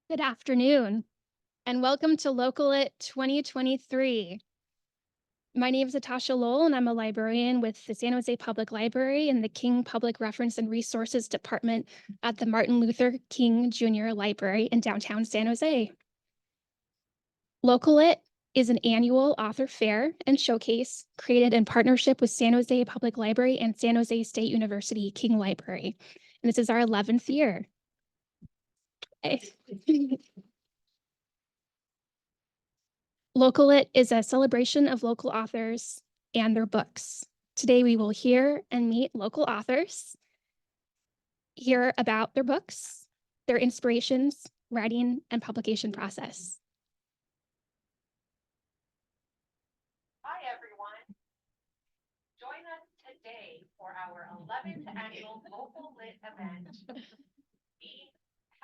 Good afternoon, and welcome to LocalLit 2023. My name is Natasha Lowell, and I'm a librarian with the San Jose Public Library and the King Public Reference and Resources Department at the Martin Luther King Jr. Library in downtown San Jose. LocalLit is an annual author fair and showcase created in partnership with San Jose Public Library and San Jose State University King Library. And this is our 11th year. LocalLit is a celebration of local authors and their books. Today, we will hear and meet local authors, hear about their books, their inspirations, writing, and publication process. Hi, everyone. Join us today for our 11th annual LocalLit event being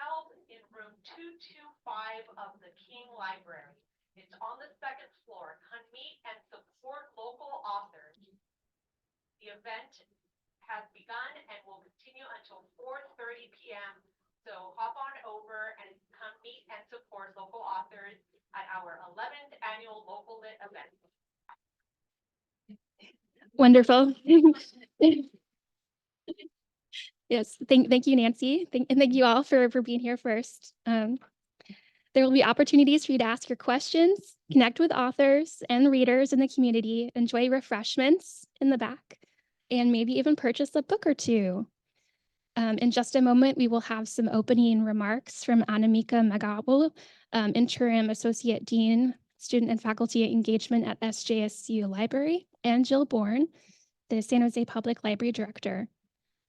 held in room 225 of the King Library. It's on the second floor. Come meet and support local authors. The event has begun and will continue until 4:30 p.m. So hop on over and come meet and support local authors at our 11th annual LocalLit event. Wonderful. Yes, thank you, Nancy. And thank you all for being here first. There will be opportunities for you to ask your questions, connect with authors and readers in the community, enjoy refreshments in the back, and maybe even purchase a book or two. In just a moment, we will have some opening remarks from Anamika Magabu, Interim Associate Dean, Student and Faculty Engagement at SJSU Library, and Jill Bourne, the San Jose Public Library Director.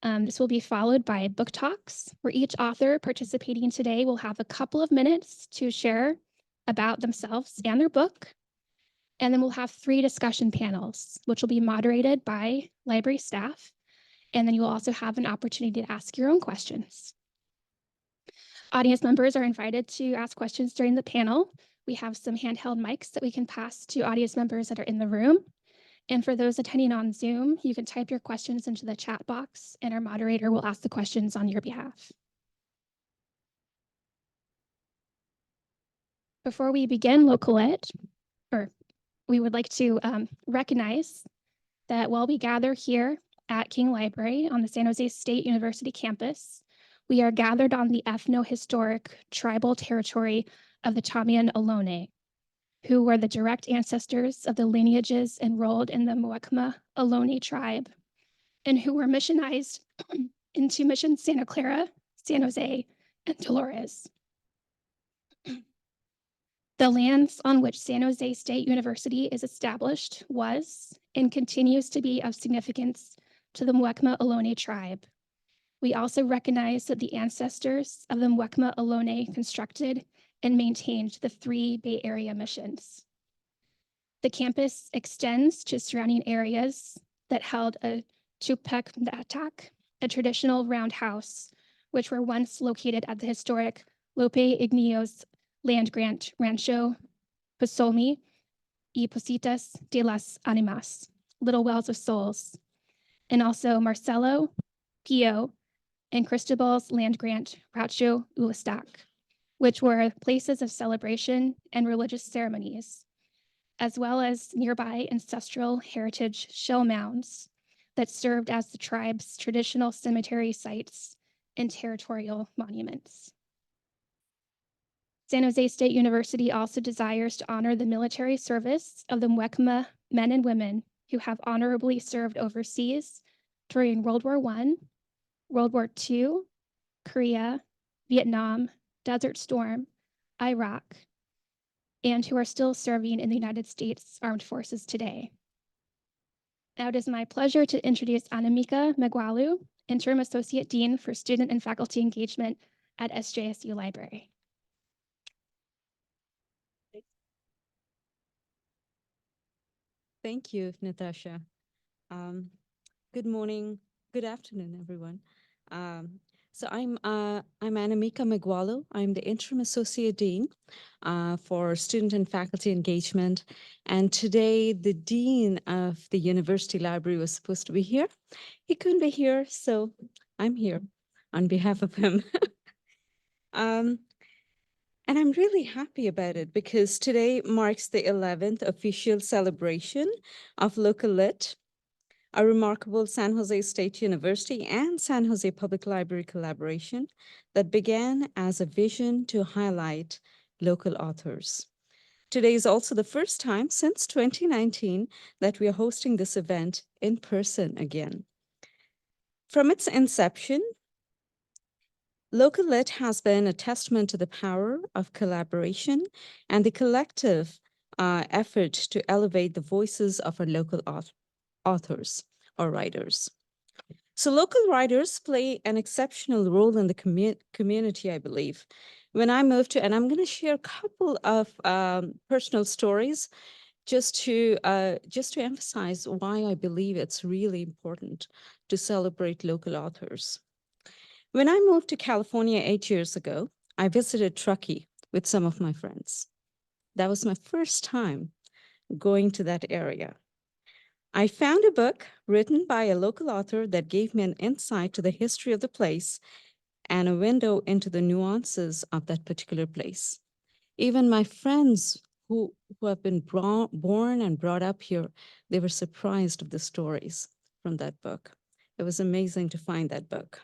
This will be followed by book talks, where each author participating today will have a couple of minutes to share about themselves and their book. And then we'll have 3 discussion panels, which will be moderated by library staff. And then you will also have an opportunity to ask your own questions. Audience members are invited to ask questions during the panel. We have some handheld mics that we can pass to audience members that are in the room. And for those attending on Zoom, you can type your questions into the chat box and our moderator will ask the questions on your behalf. Before we begin LocalLit, we would like to recognize that while we gather here at King Library on the San Jose State University campus, we are gathered on the ethno-historic tribal territory of the Chamayan Ohlone, who were the direct ancestors of the lineages enrolled in the Muwekma Ohlone tribe, and who were missionized into Mission Santa Clara, San Jose, and Dolores. The lands on which San Jose State University is established was and continues to be of significance to the Muwekma Ohlone tribe. We also recognize that the ancestors of the Muwekma Ohlone constructed and maintained the 3 Bay Area missions. The campus extends to surrounding areas that held a Chupek Datak, a traditional roundhouse, which were once located at the historic Lope Igneos land grant Rancho Posolmi y Positas de las Animas, Little Wells of Souls, and also Marcelo, Pio, and Cristobal's land grant Rancho Ulastac, which were places of celebration and religious ceremonies, as well as nearby ancestral heritage shell mounds that served as the tribe's traditional cemetery sites and territorial monuments. San Jose State University also desires to honor the military service of the Muwekma men and women who have honorably served overseas during World War I, World War II, Korea, Vietnam, Desert Storm, Iraq, and who are still serving in the United States Armed Forces today. Now it is my pleasure to introduce Anamika Megwalu, Interim Associate Dean for Student and Faculty Engagement at SJSU Library. Thank you, Natasha. Good morning, good afternoon, everyone. So I'm Anamika Megwalu. I'm the Interim Associate Dean for Student and Faculty Engagement. And today, the Dean of the University Library was supposed to be here. He couldn't be here, so I'm here on behalf of him. And I'm really happy about it because today marks the 11th official celebration of LocalLit, a remarkable San Jose State University and San Jose Public Library collaboration that began as a vision to highlight local authors. Today is also the first time since 2019 that we are hosting this event in person again. From its inception, LocalLit has been a testament to the power of collaboration and the collective effort to elevate the voices of our local authors or writers. So local writers play an exceptional role in the community, I believe. When I moved to, and I'm going to share a couple of personal stories just to emphasize why I believe it's really important to celebrate local authors. When I moved to California 8 years ago, I visited Truckee with some of my friends. That was my first time going to that area. I found a book written by a local author that gave me an insight to the history of the place and a window into the nuances of that particular place. Even my friends who have been born and brought up here, they were surprised of the stories from that book. It was amazing to find that book.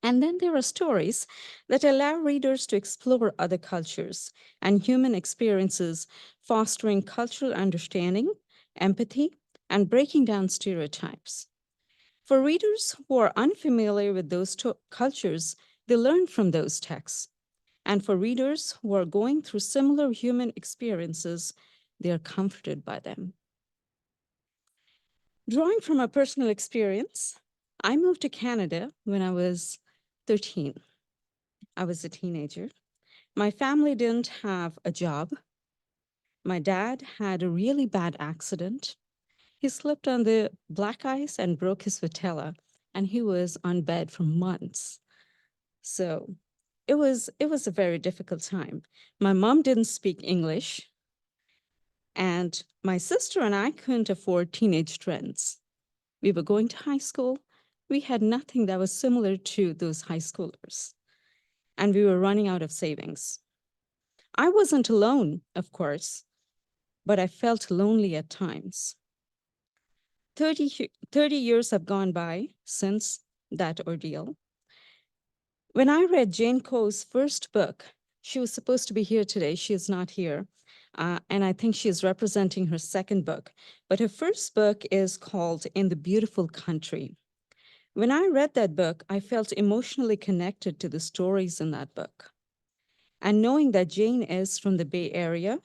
And then there are stories that allow readers to explore other cultures and human experiences, fostering cultural understanding, empathy, and breaking down stereotypes. For readers who are unfamiliar with those cultures, they learn from those texts. And for readers who are going through similar human experiences, they are comforted by them. Drawing from a personal experience, I moved to Canada when I was 13. I was a teenager. My family didn't have a job. My dad had a really bad accident. He slipped on the black ice and broke his patella, and he was on bed for months. So it was a very difficult time. My mom didn't speak English, and my sister and I couldn't afford teenage trends. We were going to high school. We had nothing that was similar to those high schoolers, and we were running out of savings. I wasn't alone, of course, but I felt lonely at times. 30 years have gone by since that ordeal. When I read Jane Coe's first book, she was supposed to be here today. She is not here. And I think she is representing her second book. But her first book is called In the Beautiful Country. When I read that book, I felt emotionally connected to the stories in that book. And knowing that Jane is from the Bay Area,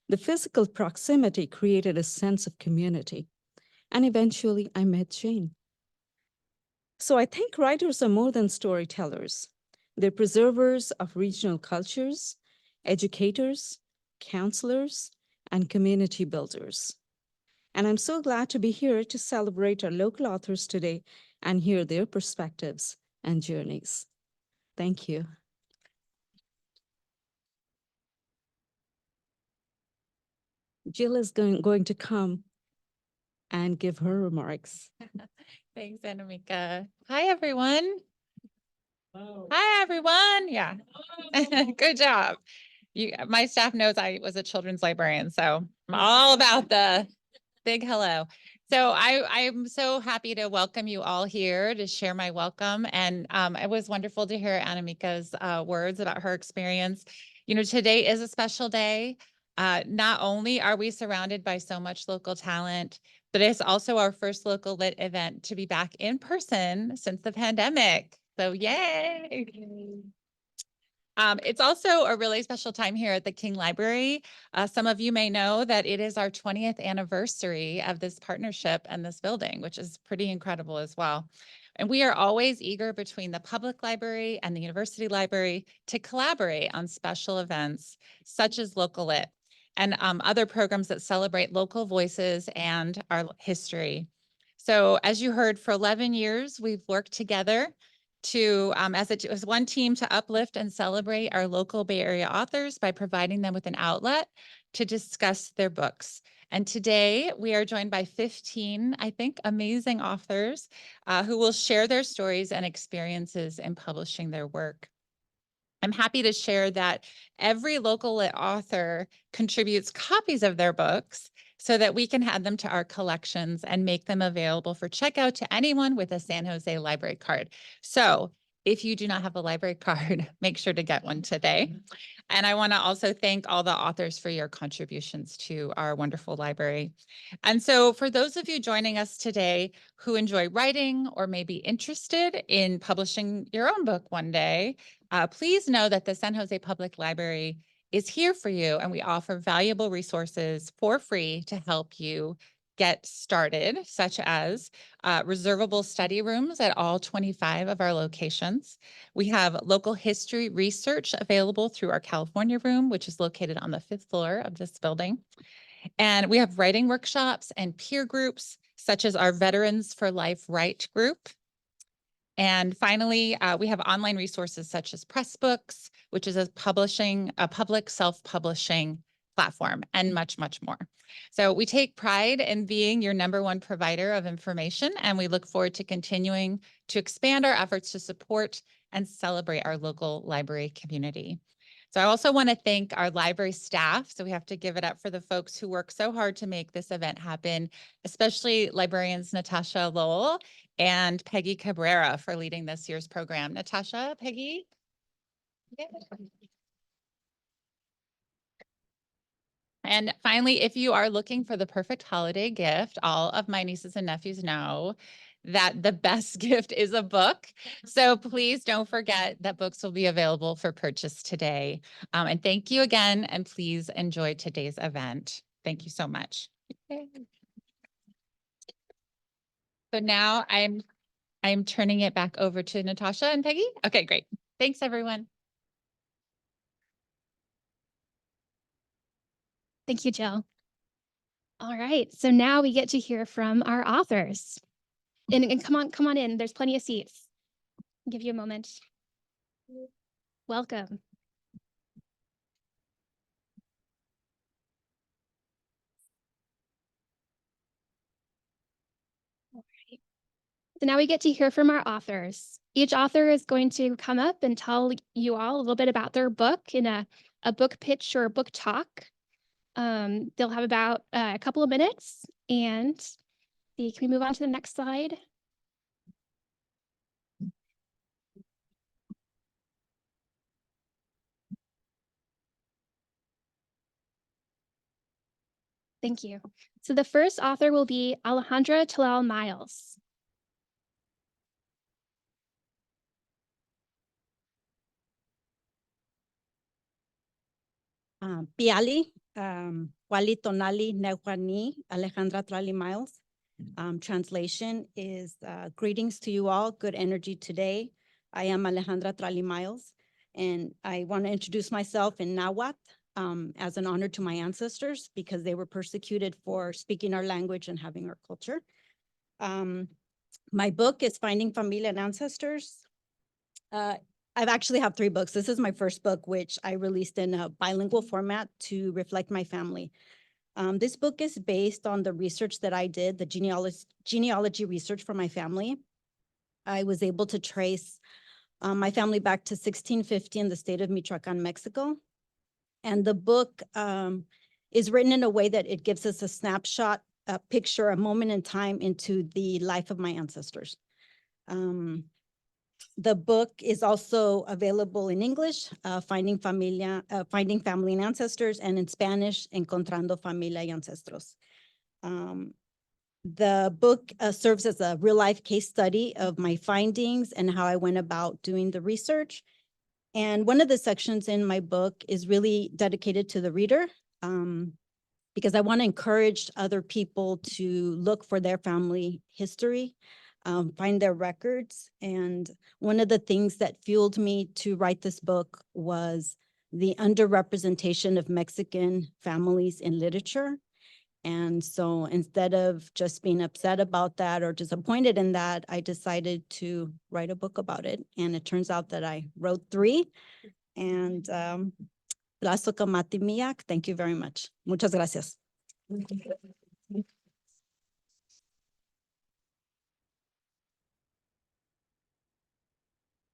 the physical proximity created a sense of community. And eventually I met Jane. So I think writers are more than storytellers. They're preservers of regional cultures, educators, counselors, and community builders. And I'm so glad to be here to celebrate our local authors today and hear their perspectives and journeys. Thank you. Jill is going to come and give her remarks. Thanks, Anamika. Hi, everyone. Hi, everyone. Yeah. Good job. My staff knows I was a children's librarian, so I'm all about the big hello. So I'm so happy to welcome you all here to share my welcome. And it was wonderful to hear Anamika's words about her experience. You know, today is a special day. Not only are we surrounded by so much local talent, but it's also our first local lit event to be back in person since the pandemic. So yay. It's also a really special time here at the King Library. Some of you may know that it is our 20th anniversary of this partnership and this building, which is pretty incredible as well. And we are always eager between the public library and the university library to collaborate on special events such as LocalLit and other programs that celebrate local voices and our history. So as you heard, for 11 years, we've worked together to, as one team, to uplift and celebrate our local Bay Area authors by providing them with an outlet to discuss their books. And today we are joined by 15, I think, amazing authors who will share their stories and experiences in publishing their work. I'm happy to share that every LocalLit author contributes copies of their books so that we can add them to our collections and make them available for checkout to anyone with a San Jose library card. So if you do not have a library card, make sure to get one today. And I want to also thank all the authors for your contributions to our wonderful library. And so for those of you joining us today who enjoy writing or may be interested in publishing your own book one day, please know that the San Jose Public Library is here for you, and we offer valuable resources for free to help you get started, such as reservable study rooms at all 25 of our locations. We have local history research available through our California room, which is located on the 5th floor of this building. And we have writing workshops and peer groups, such as our Veterans for Life Write group. And finally, we have online resources such as Pressbooks, which is a public self-publishing platform, and much, much more. So we take pride in being your #1 provider of information, and we look forward to continuing to expand our efforts to support and celebrate our local library community. So I also want to thank our library staff. So we have to give it up for the folks who work so hard to make this event happen, especially librarians Natasha Lowell and Peggy Cabrera for leading this year's program. Natasha, Peggy? Yeah. And finally, if you are looking for the perfect holiday gift, all of my nieces and nephews know that the best gift is a book. So please don't forget that books will be available for purchase today. And thank you again, and please enjoy today's event. Thank you so much. So now I'm turning it back over to Natasha and Peggy. Okay, great. Thanks, everyone. Thank you, Jill. All right, so now we get to hear from our authors. And come on in, there's plenty of seats. I'll give you a moment. Welcome. All right. So now we get to hear from our authors. Each author is going to come up and tell you all a little bit about their book in a book pitch or a book talk. They'll have about a couple of minutes, and can we move on to the next slide? Thank you. So the first author will be Alejandra Talal Miles. Piali, Wali Tonali Neuquani, Alejandra Trali Miles. Translation is greetings to you all, good energy today. I am Alejandra Trali Miles, and I want to introduce myself in Nahuatl as an honor to my ancestors because they were persecuted for speaking our language and having our culture. My book is Finding Familia and Ancestors. I've actually have 3 books. This is my first book, which I released in a bilingual format to reflect my family. This book is based on the research that I did, the genealogy research for my family. I was able to trace my family back to 1650 in the state of Michoacan, Mexico. And the book is written in a way that it gives us a snapshot, a picture, a moment in time into the life of my ancestors. The book is also available in English, Finding Family and Ancestors, and in Spanish, Encontrando Familia y Ancestros. The book serves as a real-life case study of my findings and how I went about doing the research. And one of the sections in my book is really dedicated to the reader because I want to encourage other people to look for their family history, find their records. And one of the things that fueled me to write this book was the underrepresentation of Mexican families in literature. And so instead of just being upset about that or disappointed in that, I decided to write a book about it. And it turns out that I wrote 3. And thank you very much. Muchas gracias.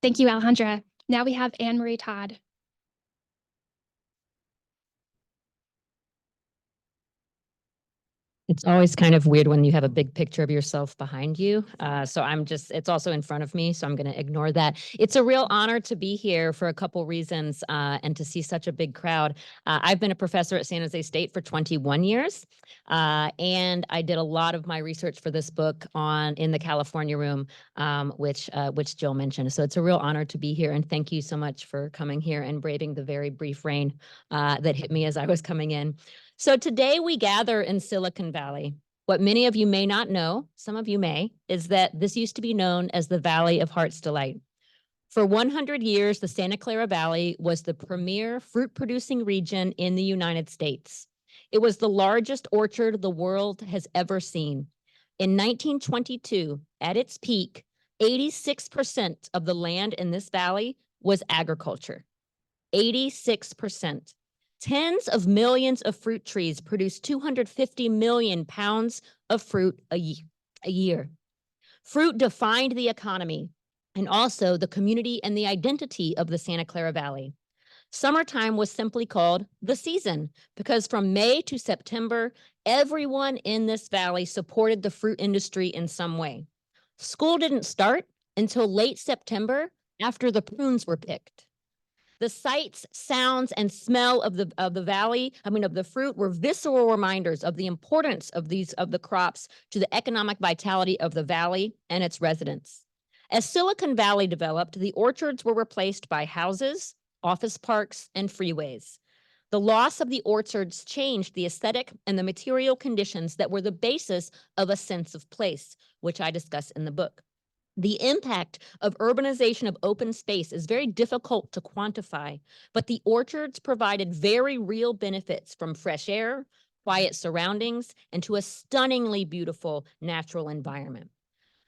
Thank you, Alejandra. Now we have Anne Marie Todd. It's always kind of weird when you have a big picture of yourself behind you. It's also in front of me, so I'm going to ignore that. It's a real honor to be here for a couple reasons and to see such a big crowd. I've been a professor at San Jose State for 21 years, and I did a lot of my research for this book in the California room, which Jill mentioned. So it's a real honor to be here, and thank you so much for coming here and braving the very brief rain that hit me as I was coming in. So today we gather in Silicon Valley. What many of you may not know, some of you may, is that this used to be known as the Valley of Heart's Delight. For 100 years, the Santa Clara Valley was the premier fruit-producing region in the United States. It was the largest orchard the world has ever seen. In 1922, at its peak, 86% of the land in this valley was agriculture. 86%. Tens of millions of fruit trees produce 250 million pounds of fruit a year. Fruit defined the economy and also the community and the identity of the Santa Clara Valley. Summertime was simply called the season because from May to September, everyone in this valley supported the fruit industry in some way. School didn't start until late September after the prunes were picked. The sights, sounds, and smell of the fruit were visceral reminders of the importance of the crops to the economic vitality of the valley and its residents. As Silicon Valley developed, the orchards were replaced by houses, office parks, and freeways. The loss of the orchards changed the aesthetic and the material conditions that were the basis of a sense of place, which I discuss in the book. The impact of urbanization of open space is very difficult to quantify, but the orchards provided very real benefits from fresh air, quiet surroundings, and to a stunningly beautiful natural environment.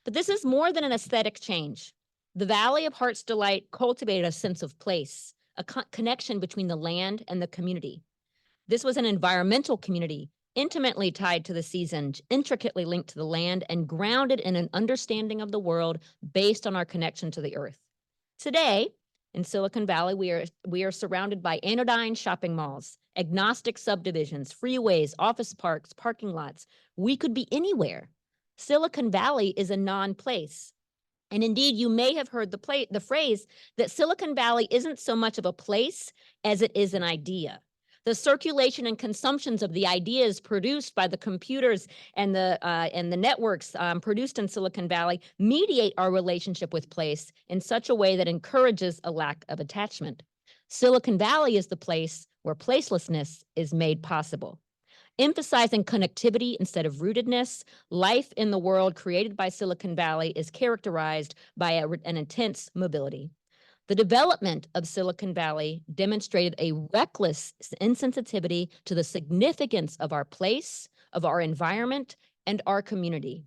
But this is more than an aesthetic change. The Valley of Heart's Delight cultivated a sense of place, a connection between the land and the community. This was an environmental community intimately tied to the season, intricately linked to the land, and grounded in an understanding of the world based on our connection to the earth. Today, in Silicon Valley, we are surrounded by anodyne shopping malls, agnostic subdivisions, freeways, office parks, parking lots. We could be anywhere. Silicon Valley is a non-place. And indeed, you may have heard the phrase that Silicon Valley isn't so much of a place as it is an idea. The circulation and consumptions of the ideas produced by the computers and the networks produced in Silicon Valley mediate our relationship with place in such a way that encourages a lack of attachment. Silicon Valley is the place where placelessness is made possible. Emphasizing connectivity instead of rootedness, life in the world created by Silicon Valley is characterized by an intense mobility. The development of Silicon Valley demonstrated a reckless insensitivity to the significance of our place, of our environment, and our community.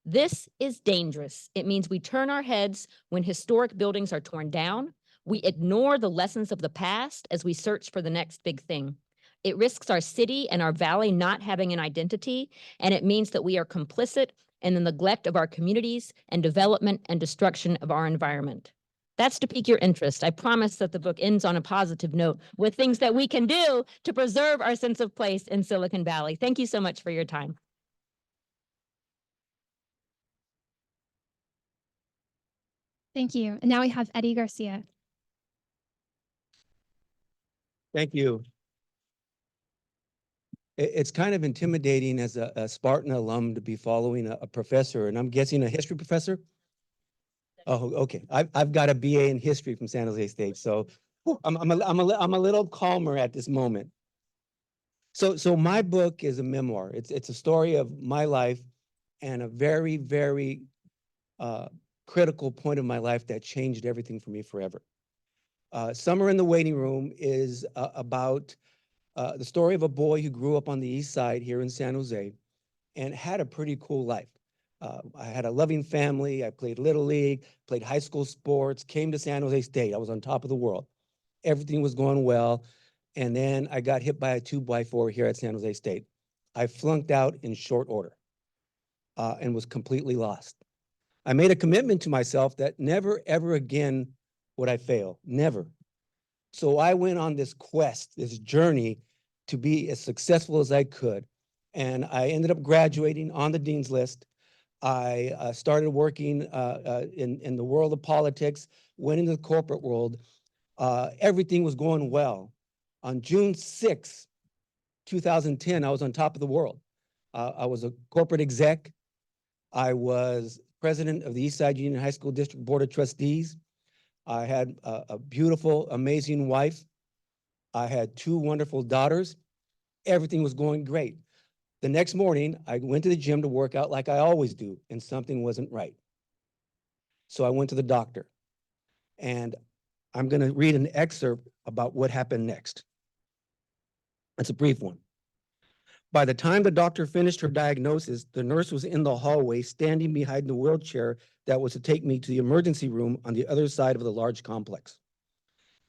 This is dangerous. It means we turn our heads when historic buildings are torn down. We ignore the lessons of the past as we search for the next big thing. It risks our city and our valley not having an identity, and it means that we are complicit in the neglect of our communities and development and destruction of our environment. That's to pique your interest. I promise that the book ends on a positive note with things that we can do to preserve our sense of place in Silicon Valley. Thank you so much for your time. Thank you. And now we have Eddie Garcia. Thank you. It's kind of intimidating as a Spartan alum to be following a professor, and I'm guessing a history professor. Oh, okay. I've got a BA in history from San Jose State, so I'm a little calmer at this moment. So my book is a memoir. It's a story of my life and a very, very critical point of my life that changed everything for me forever. Summer in the Waiting Room is about the story of a boy who grew up on the east side here in San Jose and had a pretty cool life. I had a loving family. I played Little League, played high school sports, came to San Jose State. I was on top of the world. Everything was going well. And then I got hit by a 2x4 here at San Jose State. I flunked out in short order and was completely lost. I made a commitment to myself that never, ever again would I fail. Never. So I went on this quest, this journey to be as successful as I could. And I ended up graduating on the dean's list. I started working in the world of politics, went into the corporate world. Everything was going well. On June 6, 2010, I was on top of the world. I was a corporate exec. I was president of the Eastside Union High School District Board of Trustees. I had a beautiful, amazing wife. I had 2 wonderful daughters. Everything was going great. The next morning, I went to the gym to work out like I always do, and something wasn't right. So I went to the doctor, and I'm going to read an excerpt about what happened next. It's a brief one. By the time the doctor finished her diagnosis, the nurse was in the hallway standing behind the wheelchair that was to take me to the emergency room on the other side of the large complex.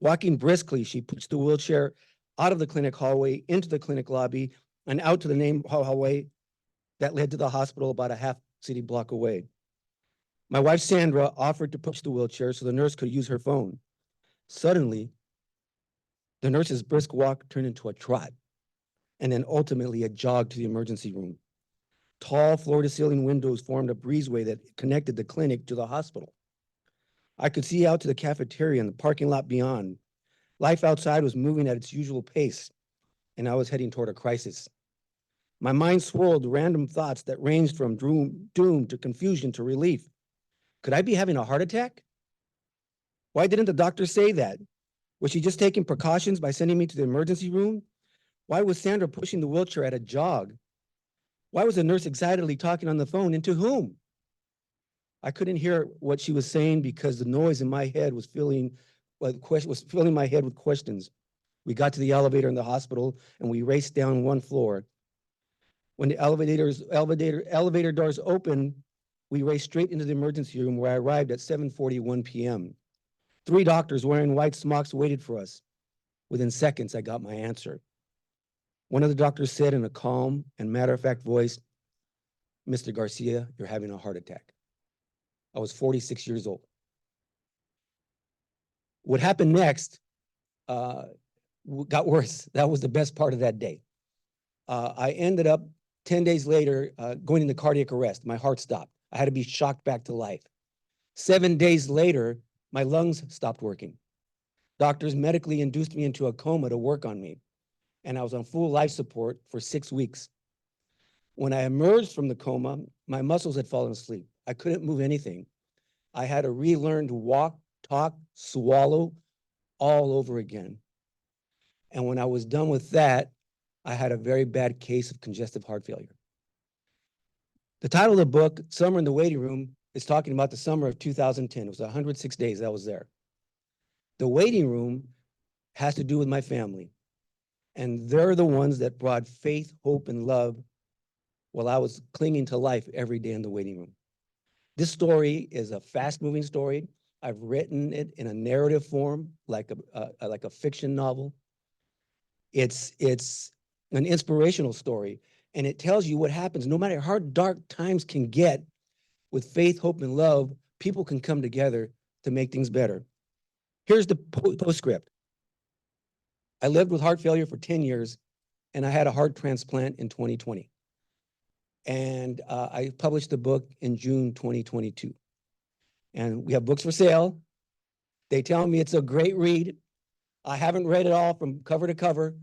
Walking briskly, she pushed the wheelchair out of the clinic hallway into the clinic lobby and out to the main hallway that led to the hospital about a half city block away. My wife, Sandra, offered to push the wheelchair so the nurse could use her phone. Suddenly, the nurse's brisk walk turned into a trot, and then ultimately a jog to the emergency room. Tall floor-to-ceiling windows formed a breezeway that connected the clinic to the hospital. I could see out to the cafeteria and the parking lot beyond. Life outside was moving at its usual pace, and I was heading toward a crisis. My mind swirled random thoughts that ranged from doom to confusion to relief. Could I be having a heart attack? Why didn't the doctor say that? Was she just taking precautions by sending me to the emergency room? Why was Sandra pushing the wheelchair at a jog? Why was the nurse excitedly talking on the phone, and to whom? I couldn't hear what she was saying because the noise in my head was filling my head with questions. We got to the elevator in the hospital and we raced down 1 floor. When the elevator doors opened, we raced straight into the emergency room where I arrived at 7:41 p.m. 3 doctors wearing white smocks waited for us. Within seconds, I got my answer. One of the doctors said in a calm and matter-of-fact voice, "Mr. Garcia, you're having a heart attack." I was 46 years old. What happened next got worse. That was the best part of that day. I ended up 10 days later going into cardiac arrest. My heart stopped. I had to be shocked back to life. 7 days later, my lungs stopped working. Doctors medically induced me into a coma to work on me, and I was on full life support for 6 weeks. When I emerged from the coma, my muscles had fallen asleep. I couldn't move anything. I had to relearn to walk, talk, swallow all over again. And when I was done with that, I had a very bad case of congestive heart failure. The title of the book, Summer in the Waiting Room, is talking about the summer of 2010. It was 106 days I was there. The waiting room has to do with my family. And they're the ones that brought faith, hope, and love while I was clinging to life every day in the waiting room. This story is a fast-moving story. I've written it in a narrative form, like a fiction novel. It's an inspirational story, and it tells you what happens. No matter how dark times can get, with faith, hope, and love, people can come together to make things better. Here's the postscript. I lived with heart failure for 10 years, and I had a heart transplant in 2020. And I published the book in June 2022. And we have books for sale. They tell me it's a great read. I haven't read it all from cover to cover.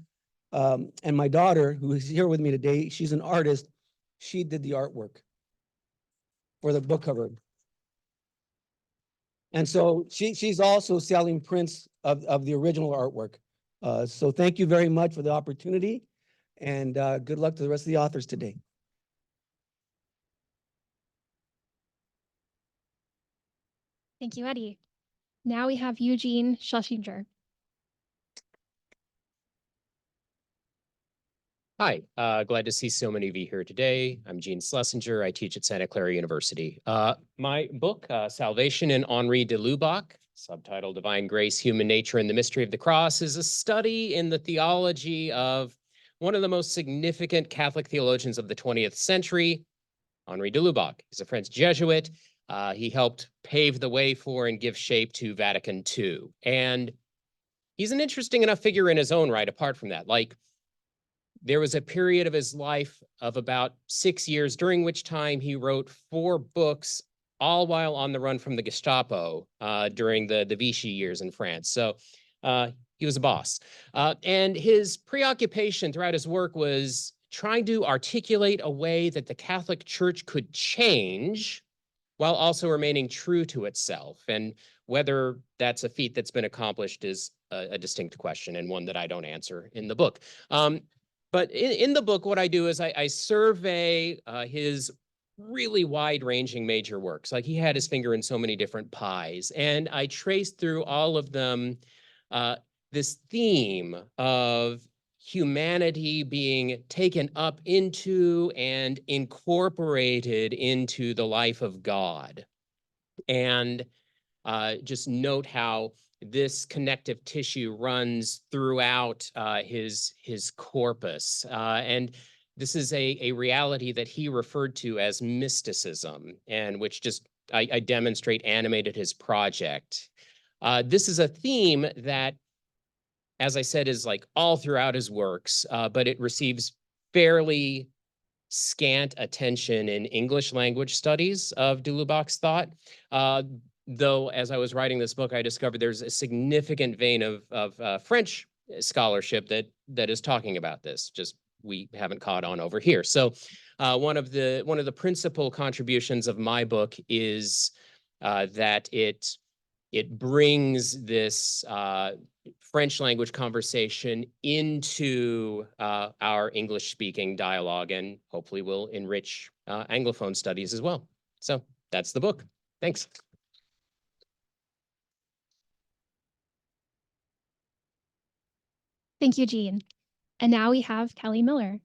And my daughter, who is here with me today, she's an artist. She did the artwork for the book cover. And so she's also selling prints of the original artwork. So thank you very much for the opportunity, and good luck to the rest of the authors today. Thank you, Eddie. Now we have Eugene Schlesinger. Hi, glad to see so many of you here today. I'm Gene Schlesinger. I teach at Santa Clara University. My book, Salvation in Henri de Lubac, subtitled Divine Grace, Human Nature, and the Mystery of the Cross, is a study in the theology of one of the most significant Catholic theologians of the 20th century, Henri de Lubac. He's a French Jesuit. He helped pave the way for and give shape to Vatican II. And he's an interesting enough figure in his own right, apart from that. Like, there was a period of his life of about 6 years, during which time he wrote 4 books, all while on the run from the Gestapo during the Vichy years in France. So he was a boss. And his preoccupation throughout his work was trying to articulate a way that the Catholic Church could change while also remaining true to itself. And whether that's a feat that's been accomplished is a distinct question, and one that I don't answer in the book. But in the book, what I do is I survey his really wide-ranging major works. Like, he had his finger in so many different pies, and I traced through all of them this theme of humanity being taken up into and incorporated into the life of God. And just note how this connective tissue runs throughout his corpus. And this is a reality that he referred to as mysticism, and which just I demonstrate animated his project. This is a theme that, as I said, is like all throughout his works, but it receives fairly scant attention in English language studies of de Lubac's thought. Though, as I was writing this book, I discovered there's a significant vein of French scholarship that is talking about this. Just we haven't caught on over here. So, one of the principal contributions of my book is that it brings this French language conversation into our English-speaking dialogue, and hopefully will enrich Anglophone studies as well. So that's the book. Thanks. Thank you, Jean. And now we have Kelly Miller.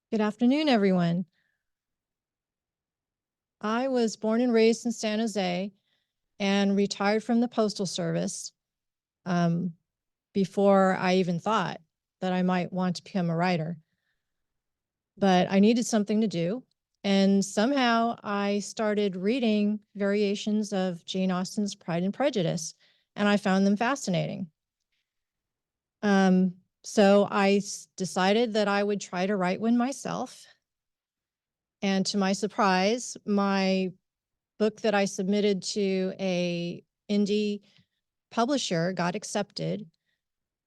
Good afternoon, everyone. I was born and raised in San Jose and retired from the Postal Service before I even thought that I might want to become a writer. But I needed something to do. And somehow I started reading variations of Jane Austen's Pride and Prejudice, and I found them fascinating. So I decided that I would try to write one myself. And to my surprise, my book that I submitted to a indie publisher got accepted,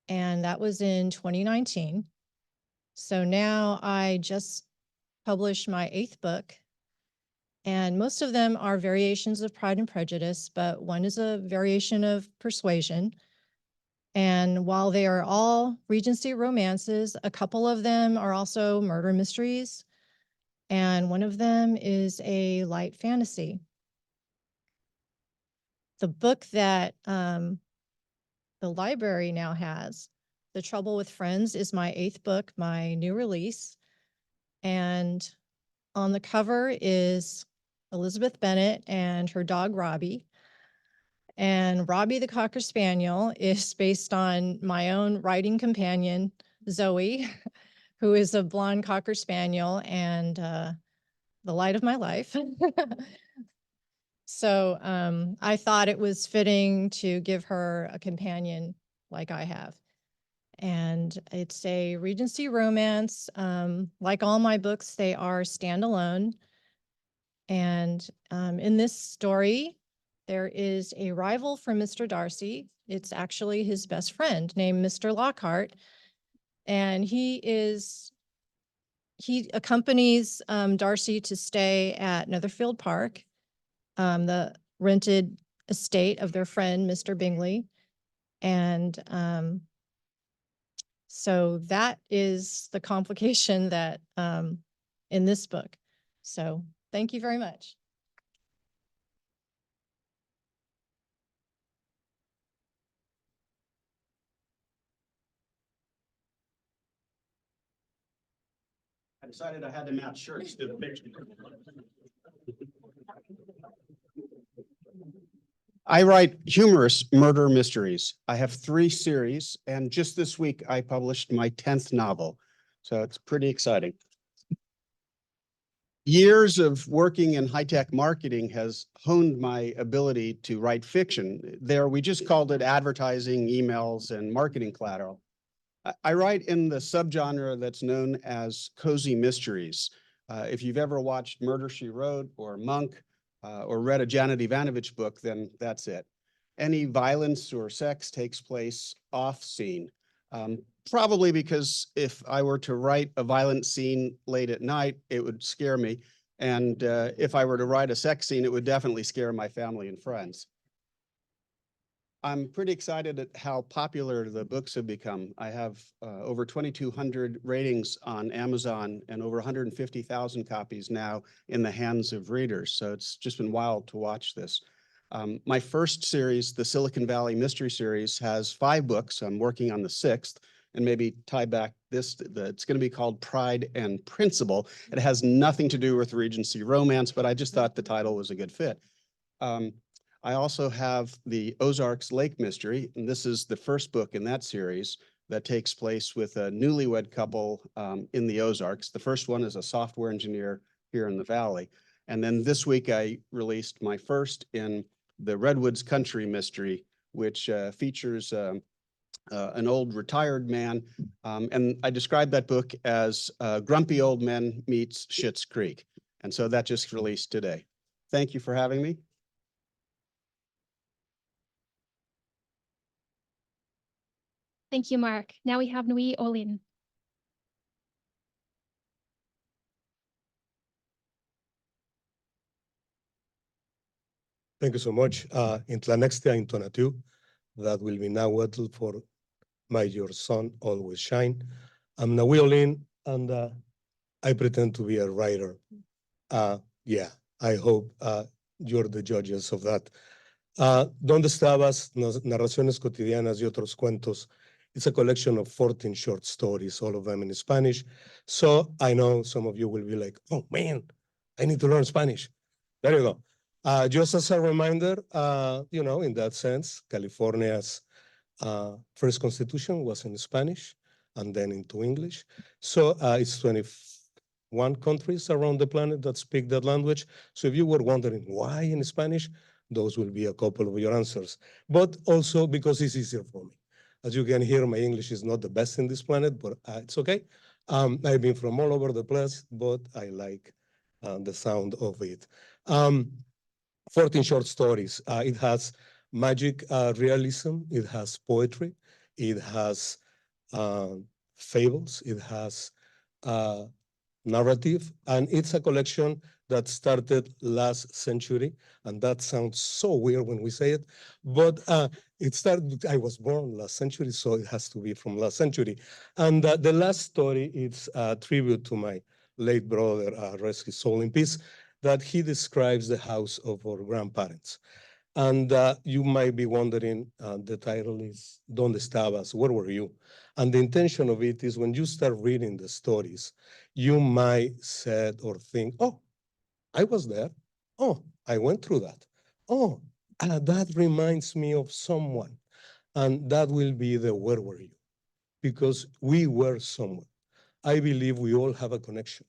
and that was in 2019. So now I just published my 8th book, and most of them are variations of Pride and Prejudice, but one is a variation of Persuasion. And while they are all Regency romances, a couple of them are also murder mysteries, and one of them is a light fantasy. The book that the library now has, The Trouble with Friends, is my 8th book, my new release. And on the cover is Elizabeth Bennet and her dog, Robbie. And Robbie the Cocker Spaniel is based on my own writing companion, Zoe, who is a blonde Cocker Spaniel and the light of my life. So I thought it was fitting to give her a companion like I have. And it's a Regency romance. Like all my books, they are standalone. And in this story, there is a rival for Mr. Darcy. It's actually his best friend named Mr. Lockhart. And he accompanies Darcy to stay at Netherfield Park, the rented estate of their friend, Mr. Bingley. And so that is the complication that in this book. So thank you very much. I decided I had to match shirts to the picture. I write humorous murder mysteries. I have 3 series, and just this week I published my 10th novel. So it's pretty exciting. Years of working in high-tech marketing has honed my ability to write fiction. There, we just called it advertising, emails, and marketing collateral. I write in the subgenre that's known as cozy mysteries. If you've ever watched Murder, She Wrote or Monk or read a Janet Ivanovich book, then that's it. Any violence or sex takes place off scene. Probably because if I were to write a violent scene late at night, it would scare me. And if I were to write a sex scene, it would definitely scare my family and friends. I'm pretty excited at how popular the books have become. I have over 2,200 ratings on Amazon and over 150,000 copies now in the hands of readers. So it's just been wild to watch this. My first series, the Silicon Valley Mystery Series, has 5 books. I'm working on the 6th, and maybe tie back this, it's going to be called Pride and Principle. It has nothing to do with Regency romance, but I just thought the title was a good fit. I also have the Ozarks Lake Mystery, and this is the first book in that series that takes place with a newlywed couple in the Ozarks. The first one is a software engineer here in the Valley. And then this week I released my first in the Redwoods Country Mystery, which features an old retired man. And I described that book as Grumpy Old Men meets Schitt's Creek. And so that just released today. Thank you for having me. Thank you, Mark. Now we have Nui Olin. Thank you so much. In Tlanextia in Tonatiuh, that will be Nahuatl for May Your Sun Always Shine. I'm Nui Olin, and I pretend to be a writer. Yeah, I hope you're the judges of that. ¿Dónde estabas? Narraciones cotidianas y otros cuentos. It's a collection of 14 short stories, all of them in Spanish. So I know some of you will be like, oh man, I need to learn Spanish. There you go. Just as a reminder, you know, in that sense, California's first constitution was in Spanish and then into English. So it's 21 countries around the planet that speak that language. So if you were wondering why in Spanish, those will be a couple of your answers. But also because it's easier for me. As you can hear, my English is not the best in this planet, but it's okay. I've been from all over the place, but I like the sound of it. 14 short stories. It has magic realism. It has poetry. It has fables. It has narrative. And it's a collection that started last century. And that sounds so weird when we say it. But it started, I was born last century, so it has to be from last century. And the last story is a tribute to my late brother, rest his soul in peace, that he describes the house of our grandparents. And you might be wondering, the title is ¿Dónde estabas? Where were you? And the intention of it is when you start reading the stories, you might say or think, oh, I was there. Oh, I went through that. Oh, that reminds me of someone. And that will be the where were you? Because we were somewhere. I believe we all have a connection.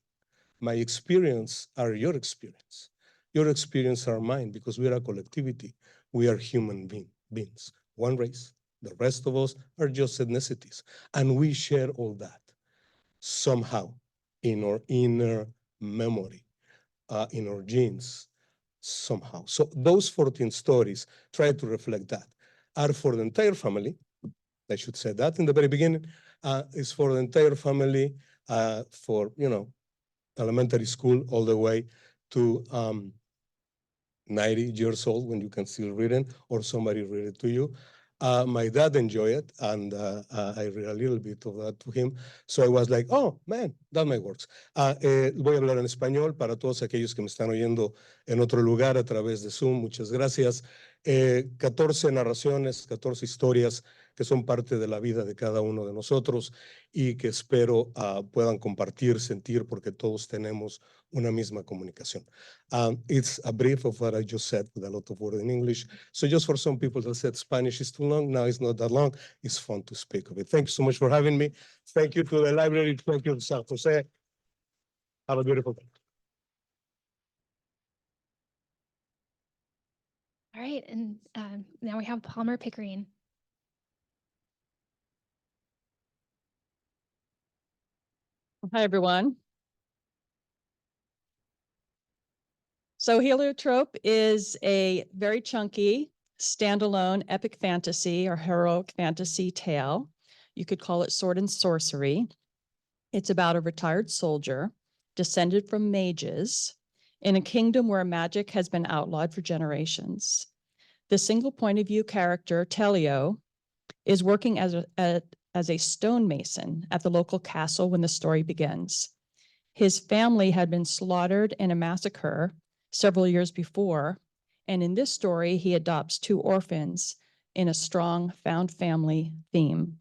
My experience are your experience. Your experience are mine because we are a collectivity. We are human beings, one race. The rest of us are just ethnicities. And we share all that somehow in our inner memory, in our genes, somehow. So those 14 stories try to reflect that. Are for the entire family. I should say that in the very beginning. It's for the entire family, for, you know, elementary school all the way to 90 years old when you can still read it or somebody read it to you. My dad enjoyed it, and I read a little bit of that to him. So I was like, oh, man, that might work. Voy a hablar en español para todos aquellos que me están oyendo en otro lugar a través de Zoom. Muchas gracias. 14 narraciones, 14 historias que son parte de la vida de cada uno de nosotros y que espero puedan compartir, sentir, porque todos tenemos una misma comunicación. It's a brief of what I just said with a lot of words in English. So just for some people that said Spanish is too long, now it's not that long. It's fun to speak of it. Thank you so much for having me. Thank you to the library. Thank you to San Jose. Have a beautiful day. All right, and now we have Palmer Pickering. Hi, everyone. So Heliotrope is a very chunky, standalone epic fantasy or heroic fantasy tale. You could call it sword and sorcery. It's about a retired soldier descended from mages in a kingdom where magic has been outlawed for generations. The single point of view character, Telio, is working as a stonemason at the local castle when the story begins. His family had been slaughtered in a massacre several years before, and in this story, he adopts 2 orphans in a strong found family theme,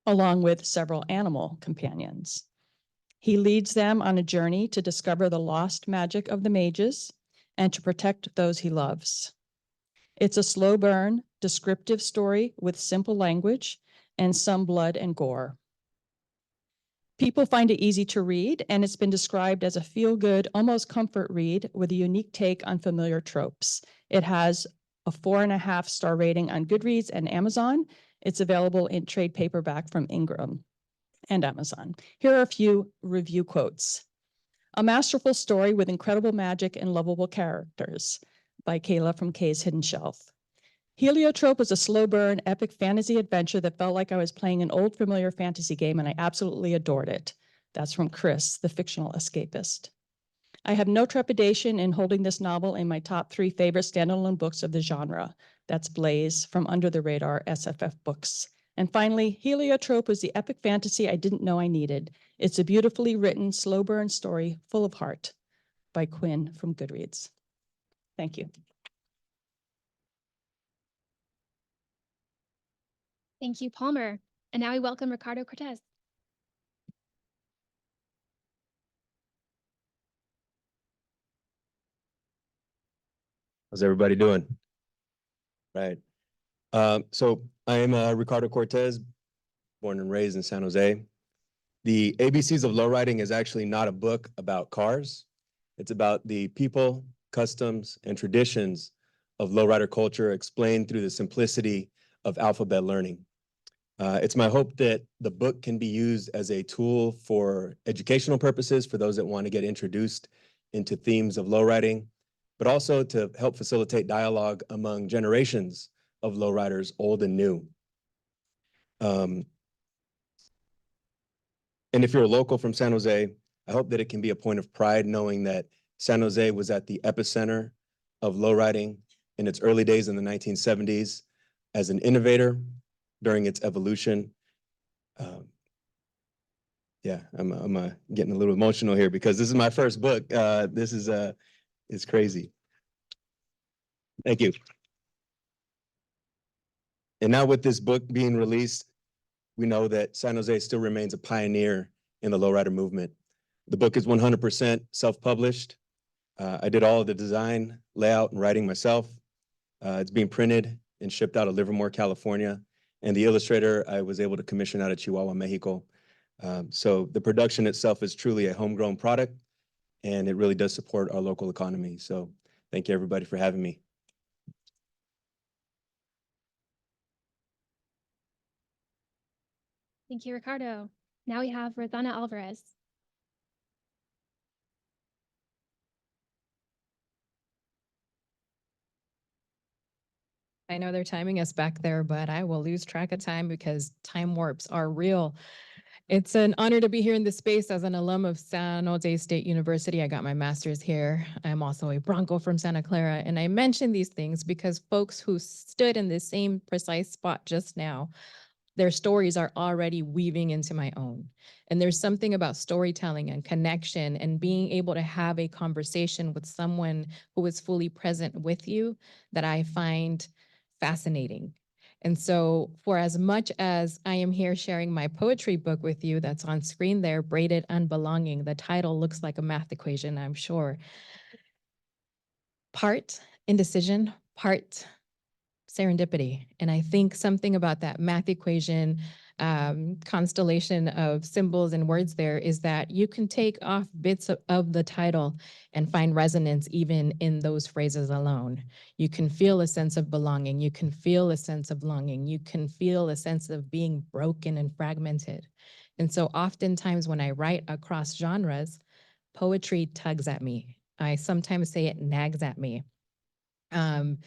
along with several animal companions. He leads them on a journey to discover the lost magic of the mages and to protect those he loves. It's a slow burn, descriptive story with simple language and some blood and gore. People find it easy to read, and it's been described as a feel-good, almost comfort read with a unique take on familiar tropes. It has a 4.5-star rating on Goodreads and Amazon. It's available in trade paperback from Ingram and Amazon. Here are a few review quotes. A masterful story with incredible magic and lovable characters by Kayla from Kay's Hidden Shelf. Heliotrope was a slow burn, epic fantasy adventure that felt like I was playing an old familiar fantasy game, and I absolutely adored it. That's from Chris, the fictional escapist. I have no trepidation in holding this novel in my top 3 favorite standalone books of the genre. That's Blaze from Under the Radar SFF Books. And finally, Heliotrope was the epic fantasy I didn't know I needed. It's a beautifully written, slow burn story full of heart by Quinn from Goodreads. Thank you. Thank you, Palmer. And now we welcome Ricardo Cortez. How's everybody doing? Right. So I am Ricardo Cortez, born and raised in San Jose. The ABCs of Lowriding is actually not a book about cars. It's about the people, customs, and traditions of lowrider culture explained through the simplicity of alphabet learning. It's my hope that the book can be used as a tool for educational purposes for those that want to get introduced into themes of lowriding, but also to help facilitate dialogue among generations of lowriders, old and new. And if you're a local from San Jose, I hope that it can be a point of pride knowing that San Jose was at the epicenter of lowriding in its early days in the 1970s as an innovator during its evolution. Yeah, I'm getting a little emotional here because this is my first book. This is it's crazy. Thank you. And now with this book being released, we know that San Jose still remains a pioneer in the lowrider movement. The book is 100% self-published. I did all of the design, layout, and writing myself. It's being printed and shipped out of Livermore, California. And the illustrator I was able to commission out of Chihuahua, Mexico. So the production itself is truly a homegrown product, and it really does support our local economy. So thank you, everybody, for having me. Thank you, Ricardo. Now we have Rosanna Alvarez. I know they're timing us back there, but I will lose track of time because time warps are real. It's an honor to be here in this space as an alum of San Jose State University. I got my master's here. I'm also a Bronco from Santa Clara. And I mention these things because folks who stood in the same precise spot just now, their stories are already weaving into my own. And there's something about storytelling and connection and being able to have a conversation with someone who is fully present with you that I find fascinating. And so for as much as I am here sharing my poetry book with you that's on screen there, Braided Unbelonging, the title looks like a math equation, I'm sure. Part indecision, part serendipity. And I think something about that math equation, constellation of symbols and words there is that you can take off bits of the title and find resonance even in those phrases alone. You can feel a sense of belonging. You can feel a sense of longing. You can feel a sense of being broken and fragmented. And so oftentimes when I write across genres, poetry tugs at me. I sometimes say it nags at me. And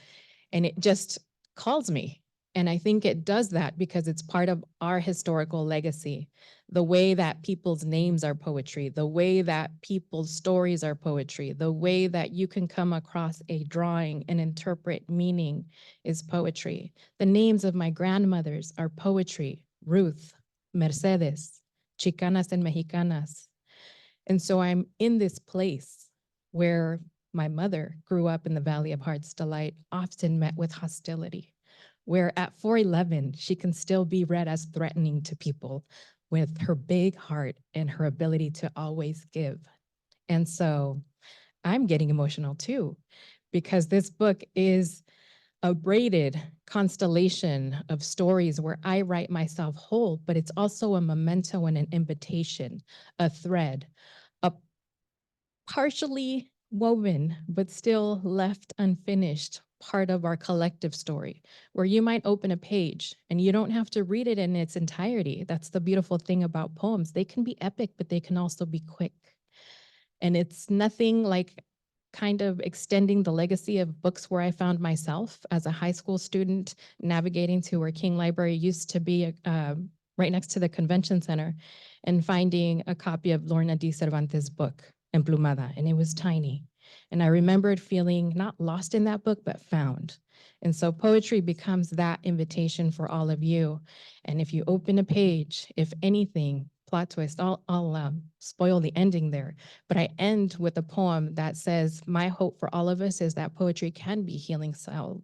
it just calls me. And I think it does that because it's part of our historical legacy. The way that people's names are poetry, the way that people's stories are poetry, the way that you can come across a drawing and interpret meaning is poetry. The names of my grandmothers are poetry: Ruth, Mercedes, Chicanas and Mexicanas. And so I'm in this place where my mother grew up in the Valley of Heart's Delight, often met with hostility, where at 4'11", she can still be read as threatening to people with her big heart and her ability to always give. And so I'm getting emotional too, because this book is a braided constellation of stories where I write myself whole, but it's also a memento and an invitation, a thread, a partially woven, but still left unfinished part of our collective story, where you might open a page and you don't have to read it in its entirety. That's the beautiful thing about poems. They can be epic, but they can also be quick. And it's nothing like kind of extending the legacy of books where I found myself as a high school student navigating to where King Library used to be right next to the convention center, and finding a copy of Lorna D. Cervantes' book, Emplumada, and it was tiny. And I remembered feeling not lost in that book, but found. And so poetry becomes that invitation for all of you. And if you open a page, if anything, plot twist, I'll spoil the ending there, but I end with a poem that says, my hope for all of us is that poetry can be healing salve,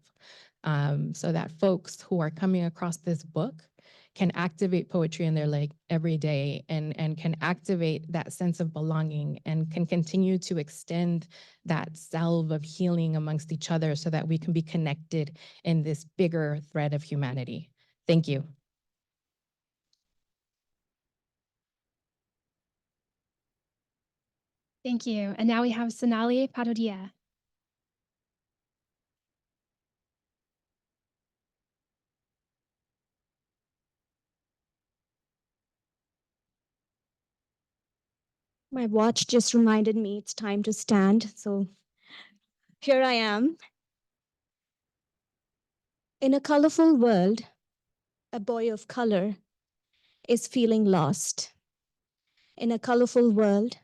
so that folks who are coming across this book can activate poetry in their life every day, and can activate that sense of belonging, and can continue to extend that salve of healing amongst each other so that we can be connected in this bigger thread of humanity. Thank you. Thank you. And now we have Sonali Padodia. My watch just reminded me it's time to stand, so here I am. In a colorful world, a boy of color is feeling lost. In a colorful world,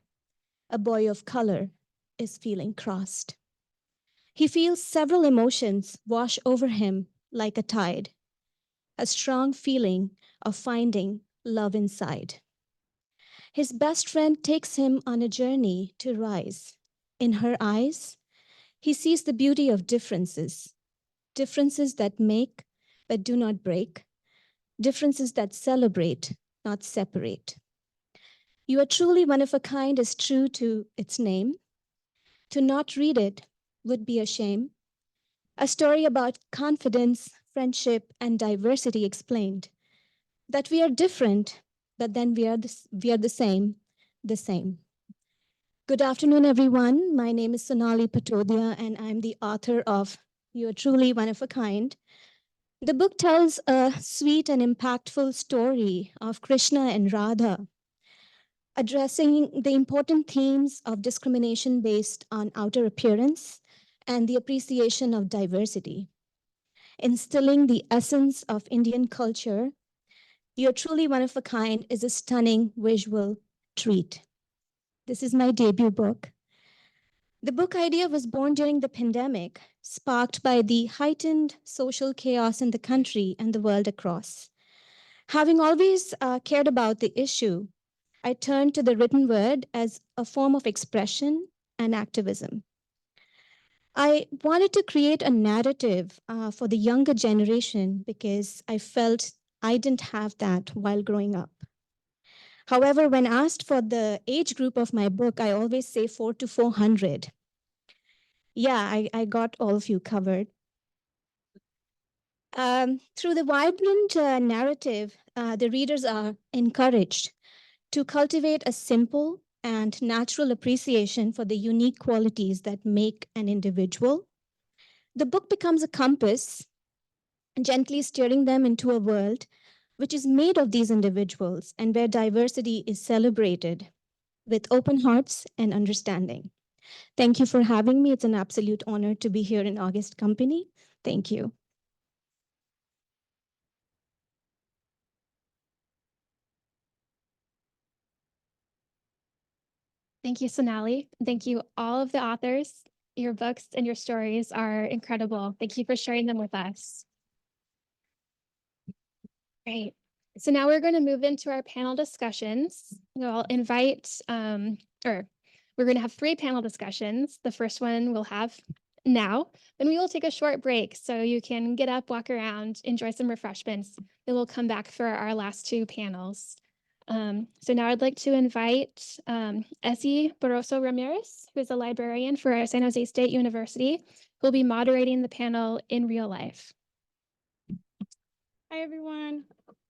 a boy of color is feeling crossed. He feels several emotions wash over him like a tide, a strong feeling of finding love inside. His best friend takes him on a journey to rise. In her eyes, he sees the beauty of differences, differences that make but do not break, differences that celebrate, not separate. You are truly one of a kind is true to its name. To not read it would be a shame. A story about confidence, friendship, and diversity explained. That we are different, but then we are the same, the same. Good afternoon, everyone. My name is Sonali Patodia, and I'm the author of You're Truly One of a Kind. The book tells a sweet and impactful story of Krishna and Radha, addressing the important themes of discrimination based on outer appearance and the appreciation of diversity. Instilling the essence of Indian culture, You're Truly One of a Kind is a stunning visual treat. This is my debut book. The book idea was born during the pandemic, sparked by the heightened social chaos in the country and the world across. Having always cared about the issue, I turned to the written word as a form of expression and activism. I wanted to create a narrative for the younger generation because I felt I didn't have that while growing up. However, when asked for the age group of my book, I always say 4 to 400. Yeah, I got all of you covered. Through the vibrant narrative, the readers are encouraged to cultivate a simple and natural appreciation for the unique qualities that make an individual. The book becomes a compass, gently steering them into a world which is made of these individuals and where diversity is celebrated with open hearts and understanding. Thank you for having me. It's an absolute honor to be here in August Company. Thank you. Thank you, Sonali. Thank you, all of the authors. Your books and your stories are incredible. Thank you for sharing them with us. Great. So now we're going to move into our panel discussions. I'll invite, or we're going to have 3 panel discussions. The first one we'll have now, then we will take a short break so you can get up, walk around, enjoy some refreshments. Then we'll come back for our last 2 panels. So now I'd like to invite Essie Barroso Ramirez, who is a librarian for San Jose State University, who will be moderating the panel in real life. Hi, everyone.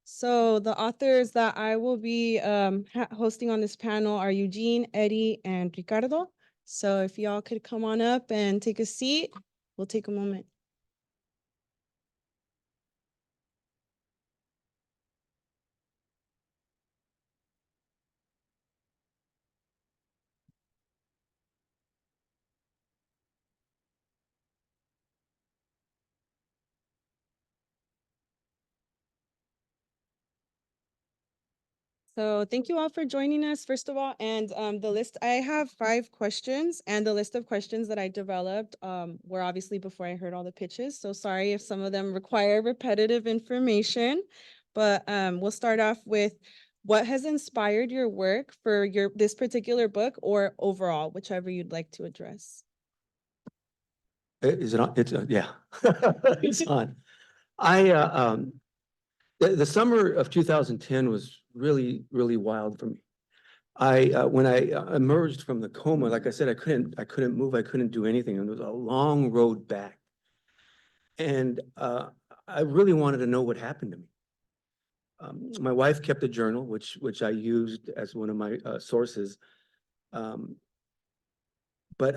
So the authors that I will be hosting on this panel are Eugene, Eddie, and Ricardo. So if y'all could come on up and take a seat, we'll take a moment. So thank you all for joining us, first of all. And the list, I have 5 questions, and the list of questions that I developed were obviously before I heard all the pitches. So sorry if some of them require repetitive information, but we'll start off with what has inspired your work for this particular book, or overall, whichever you'd like to address. Is it on? It's, yeah, it's on. The summer of 2010 was really, really wild for me. When I emerged from the coma, like I said, I couldn't move, I couldn't do anything, and it was a long road back. And I really wanted to know what happened to me. My wife kept a journal, which I used as one of my sources. But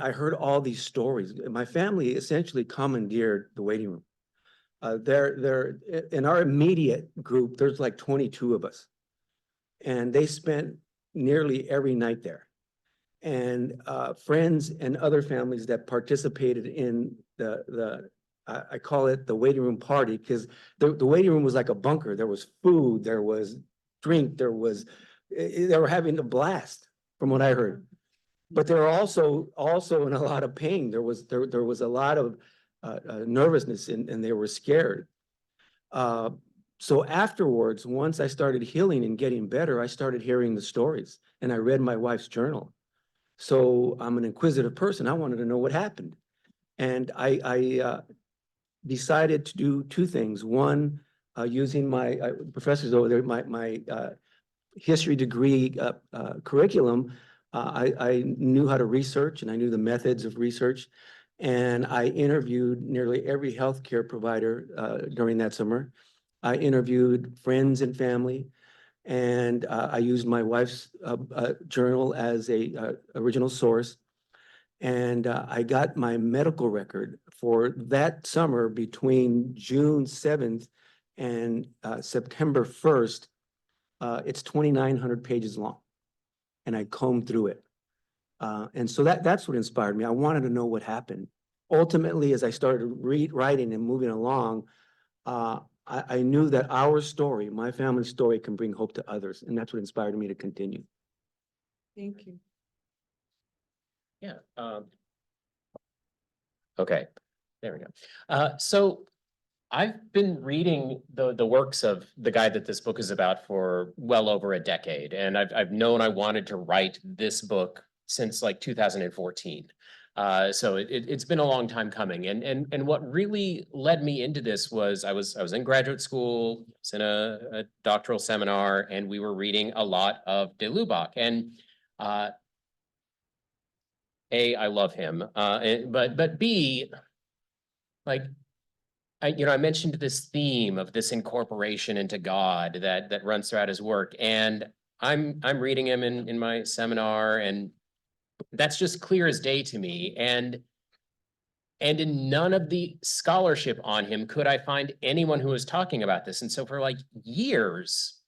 I heard all these stories. My family essentially commandeered the waiting room. There in our immediate group, there's like 22 of us, and they spent nearly every night there. And friends and other families that participated in I call it the waiting room party, because the waiting room was like a bunker. There was food, there was drink, they were having a blast from what I heard. But they were also in a lot of pain. There was a lot of nervousness, and they were scared. So afterwards, once I started healing and getting better, I started hearing the stories, and I read my wife's journal. So I'm an inquisitive person. I wanted to know what happened. And I decided to do 2 things. One, using my professors over there, my history degree curriculum, I knew how to research, and I knew the methods of research. And I interviewed nearly every healthcare provider during that summer. I interviewed friends and family, and I used my wife's journal as a original source. And I got my medical record for that summer between June 7th and September 1st. It's 2,900 pages long, and I combed through it. And so that's what inspired me. I wanted to know what happened. Ultimately, as I started writing and moving along, I knew that our story, my family's story, can bring hope to others, and that's what inspired me to continue. Thank you. Yeah. Okay, there we go. So I've been reading the works of the guy that this book is about for well over a decade, and I've known I wanted to write this book since like 2014. So it's been a long time coming. And what really led me into this was I was in graduate school, I was in a doctoral seminar, and we were reading a lot of de Lubac. And A, I love him. But B, like, I mentioned this theme of this incorporation into God that runs throughout his work. And I'm reading him in my seminar, and that's just clear as day to me. And in none of the scholarship on him could I find anyone who was talking about this. And so for like years,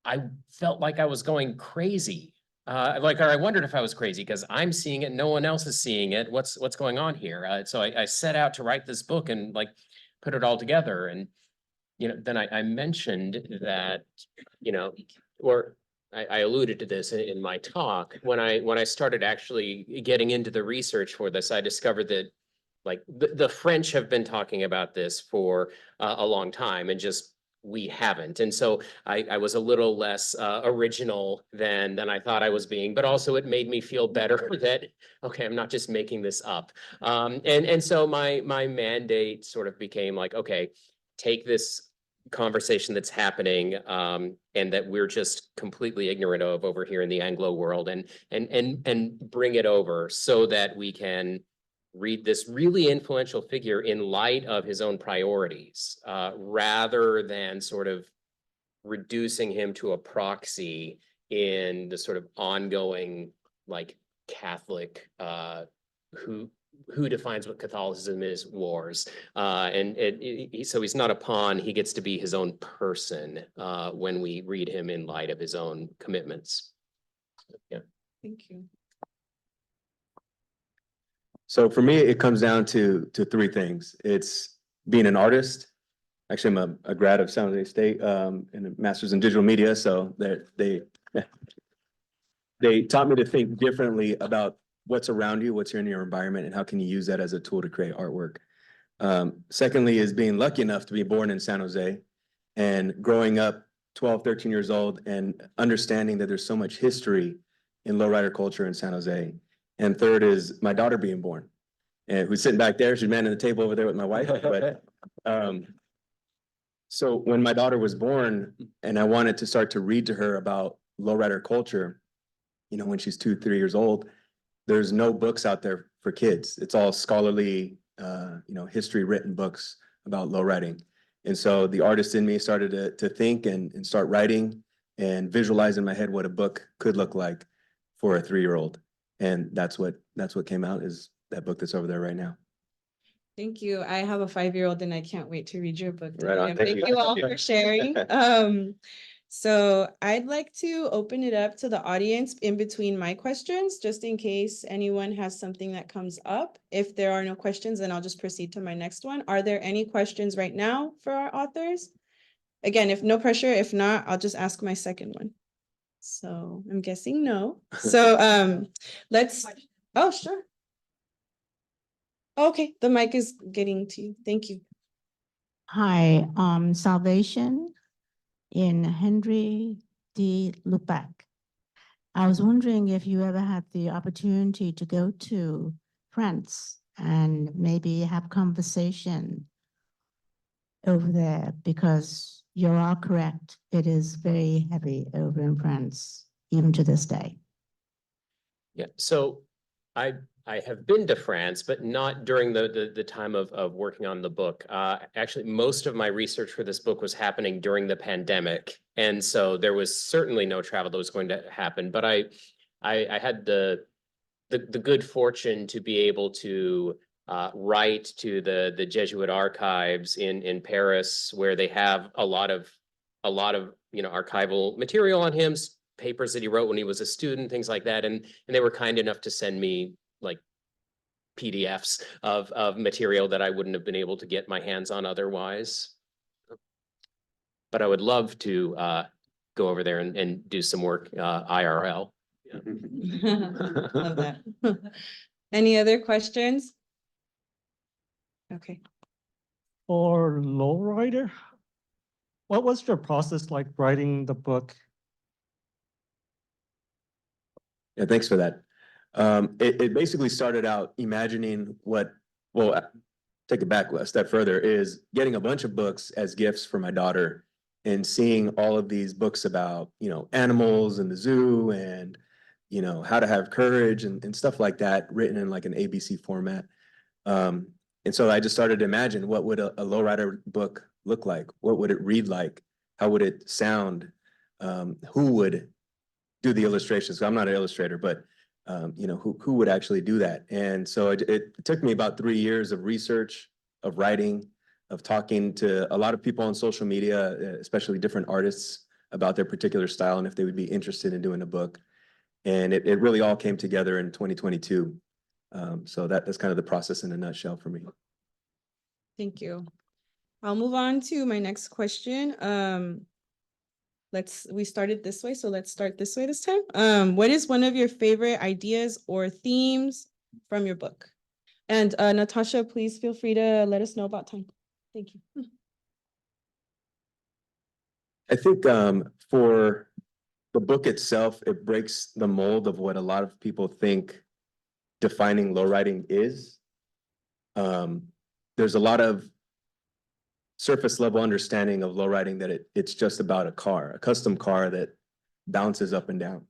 I felt like I was going crazy. Or I wondered if I was crazy because I'm seeing it, no one else is seeing it. What's going on here? So I set out to write this book and like put it all together. And then I mentioned that, or I alluded to this in my talk. When I started actually getting into the research for this, I discovered that like the French have been talking about this for a long time, and just we haven't. And so I was a little less original than I thought I was being, but also it made me feel better that, okay, I'm not just making this up. And so my mandate sort of became like, okay, take this conversation that's happening and that we're just completely ignorant of over here in the Anglo world, and bring it over so that we can read this really influential figure in light of his own priorities, rather than sort of reducing him to a proxy in the sort of ongoing like Catholic who defines what Catholicism is wars. So he's not a pawn, he gets to be his own person when we read him in light of his own commitments. Yeah. Thank you. So for me, it comes down to three things. It's being an artist. Actually, I'm a grad of San Jose State and a master's in digital media. So they taught me to think differently about what's around you, what's in your environment, and how can you use that as a tool to create artwork. Secondly is being lucky enough to be born in San Jose and growing up 12, 13 years old and understanding that there's so much history in lowrider culture in San Jose. And third is my daughter being born, and who's sitting back there. She's manning the table over there with my wife. But so when my daughter was born and I wanted to start to read to her about lowrider culture, when she's 2, 3 years old, there's no books out there for kids. It's all scholarly, history written books about lowriding. And so the artist in me started to think and start writing and visualize in my head what a book could look like for a 3-year-old. And that's what came out, is that book that's over there right now. Thank you. I have a 5-year-old and I can't wait to read your book. Right on. Thank you all for sharing. So I'd like to open it up to the audience in between my questions, just in case anyone has something that comes up. If there are no questions, then I'll just proceed to my next one. Are there any questions right now for our authors? Again, if no pressure, if not, I'll just ask my second one. So I'm guessing no. So oh, sure. Okay, the mic is getting to you. Thank you. Hi, Salvation in Henry D. Lubac. I was wondering if you ever had the opportunity to go to France and maybe have conversation over there, because you're all correct. It is very heavy over in France, even to this day. Yeah, so I have been to France, but not during the time of working on the book. Actually, most of my research for this book was happening during the pandemic. And so there was certainly no travel that was going to happen, but I had the good fortune to be able to write to the Jesuit archives in Paris, where they have a lot of archival material on him, papers that he wrote when he was a student, things like that. And they were kind enough to send me like PDFs of material that I wouldn't have been able to get my hands on otherwise. But I would love to go over there and do some work IRL. Yeah. Love that. Any other questions? Okay. For lowrider, what was your process like writing the book? Yeah, thanks for that. It basically started out imagining take it back a step further, is getting a bunch of books as gifts for my daughter and seeing all of these books about, animals in the zoo and, how to have courage and stuff like that written in like an ABC format. And so I just started to imagine, what would a lowrider book look like? What would it read like? How would it sound? Who would do the illustrations? I'm not an illustrator, but who would actually do that? And so it took me about 3 years of research, of writing, of talking to a lot of people on social media, especially different artists, about their particular style and if they would be interested in doing a book. And it really all came together in 2022. So that's kind of the process in a nutshell for me. Thank you. I'll move on to my next question. We started this way, so let's start this way this time. What is one of your favorite ideas or themes from your book? And Natasha, please feel free to let us know about time. Thank you. I think for the book itself, it breaks the mold of what a lot of people think defining lowriding is. There's a lot of surface level understanding of lowriding that it's just about a custom car that bounces up and down.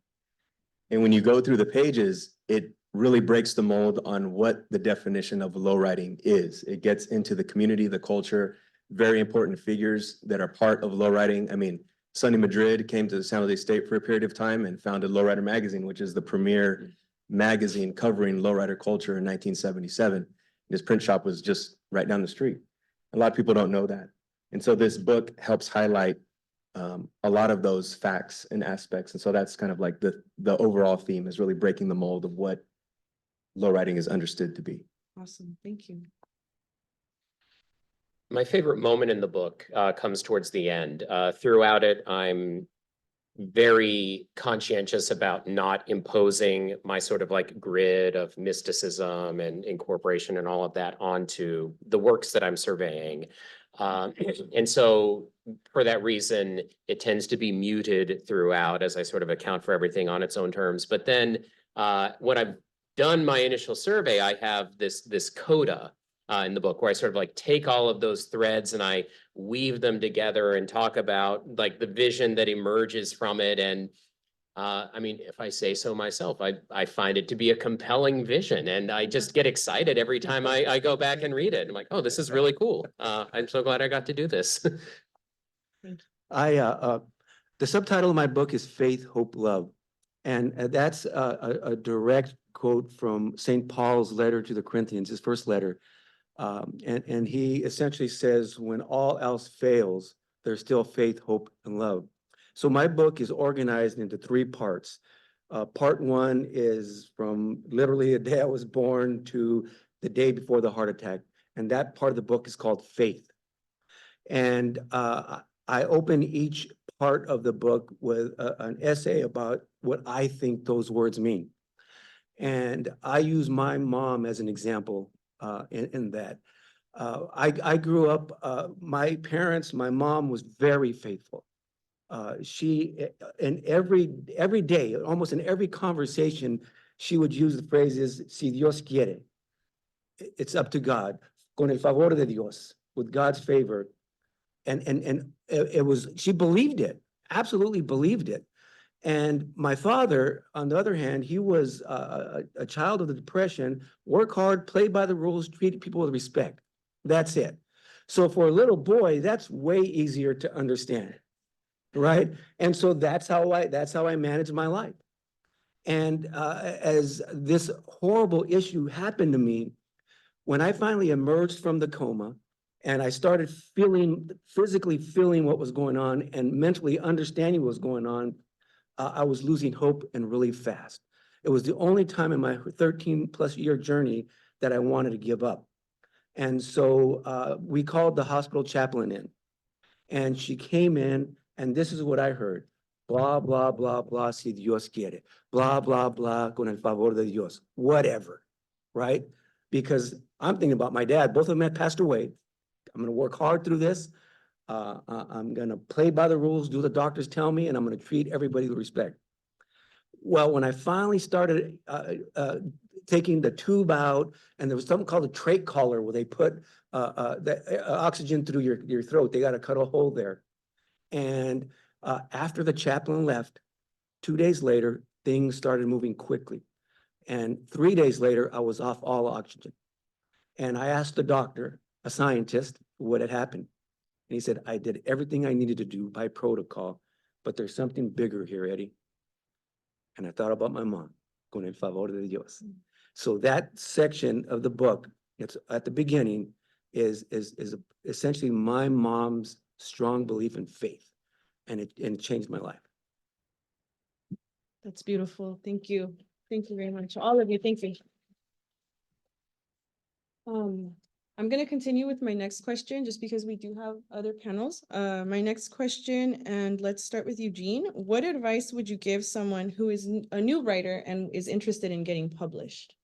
And when you go through the pages, it really breaks the mold on what the definition of lowriding is. It gets into the community, the culture, very important figures that are part of lowriding. I mean, Sonny Madrid came to San Jose State for a period of time and founded Lowrider Magazine, which is the premier magazine covering lowrider culture in 1977. His print shop was just right down the street. A lot of people don't know that. And so this book helps highlight a lot of those facts and aspects. And so that's kind of like the overall theme, is really breaking the mold of what lowriding is understood to be. Awesome, thank you. My favorite moment in the book comes towards the end. Throughout it, I'm very conscientious about not imposing my sort of like grid of mysticism and incorporation and all of that onto the works that I'm surveying. And so for that reason, it tends to be muted throughout as I sort of account for everything on its own terms. But then when I've done my initial survey, I have this coda in the book where I sort of like take all of those threads and I weave them together and talk about like the vision that emerges from it. And I mean, if I say so myself, I find it to be a compelling vision, and I just get excited every time I go back and read it. I'm like, oh, this is really cool. I'm so glad I got to do this. The subtitle of my book is Faith, Hope, Love. And that's a direct quote from St. Paul's letter to the Corinthians, his first letter. And he essentially says, when all else fails, there's still faith, hope, and love. So my book is organized into 3 parts. Part 1 is from literally the day I was born to the day before the heart attack. And that part of the book is called Faith. And I open each part of the book with an essay about what I think those words mean. And I use my mom as an example in that. I grew up, my mom was very faithful. She, in every day, almost in every conversation, she would use the phrases, si Dios quiere, it's up to God, con el favor de Dios, with God's favor. And it was, she believed it, absolutely believed it. And my father, on the other hand, he was a child of the Depression, work hard, play by the rules, treat people with respect. That's it. So for a little boy, that's way easier to understand, right? And so that's how I managed my life. And as this horrible issue happened to me, when I finally emerged from the coma and I started physically feeling what was going on and mentally understanding what was going on, I was losing hope and really fast. It was the only time in my 13-plus-year journey that I wanted to give up. And so we called the hospital chaplain in, and she came in, and this is what I heard. Blah, blah, blah, blah, si Dios quiere. Blah, blah, blah, con el favor de Dios. Whatever, right? Because I'm thinking about my dad. Both of them had passed away. I'm going to work hard through this. I'm going to play by the rules, do the doctors tell me, and I'm going to treat everybody with respect. Well, when I finally started taking the tube out, and there was something called a trach collar where they put the oxygen through your throat. They got to cut a hole there. And after the chaplain left, 2 days later, things started moving quickly. And 3 days later, I was off all oxygen. And I asked the doctor, a scientist, what had happened. And he said, I did everything I needed to do by protocol, but there's something bigger here, Eddie. And I thought about my mom, con el favor de Dios. So that section of the book, it's at the beginning, is essentially my mom's strong belief in faith. And it changed my life. That's beautiful. Thank you. Thank you very much. All of you, thank you. I'm going to continue with my next question just because we do have other panels. My next question, and let's start with Eugene. What advice would you give someone who is a new writer and is interested in getting published?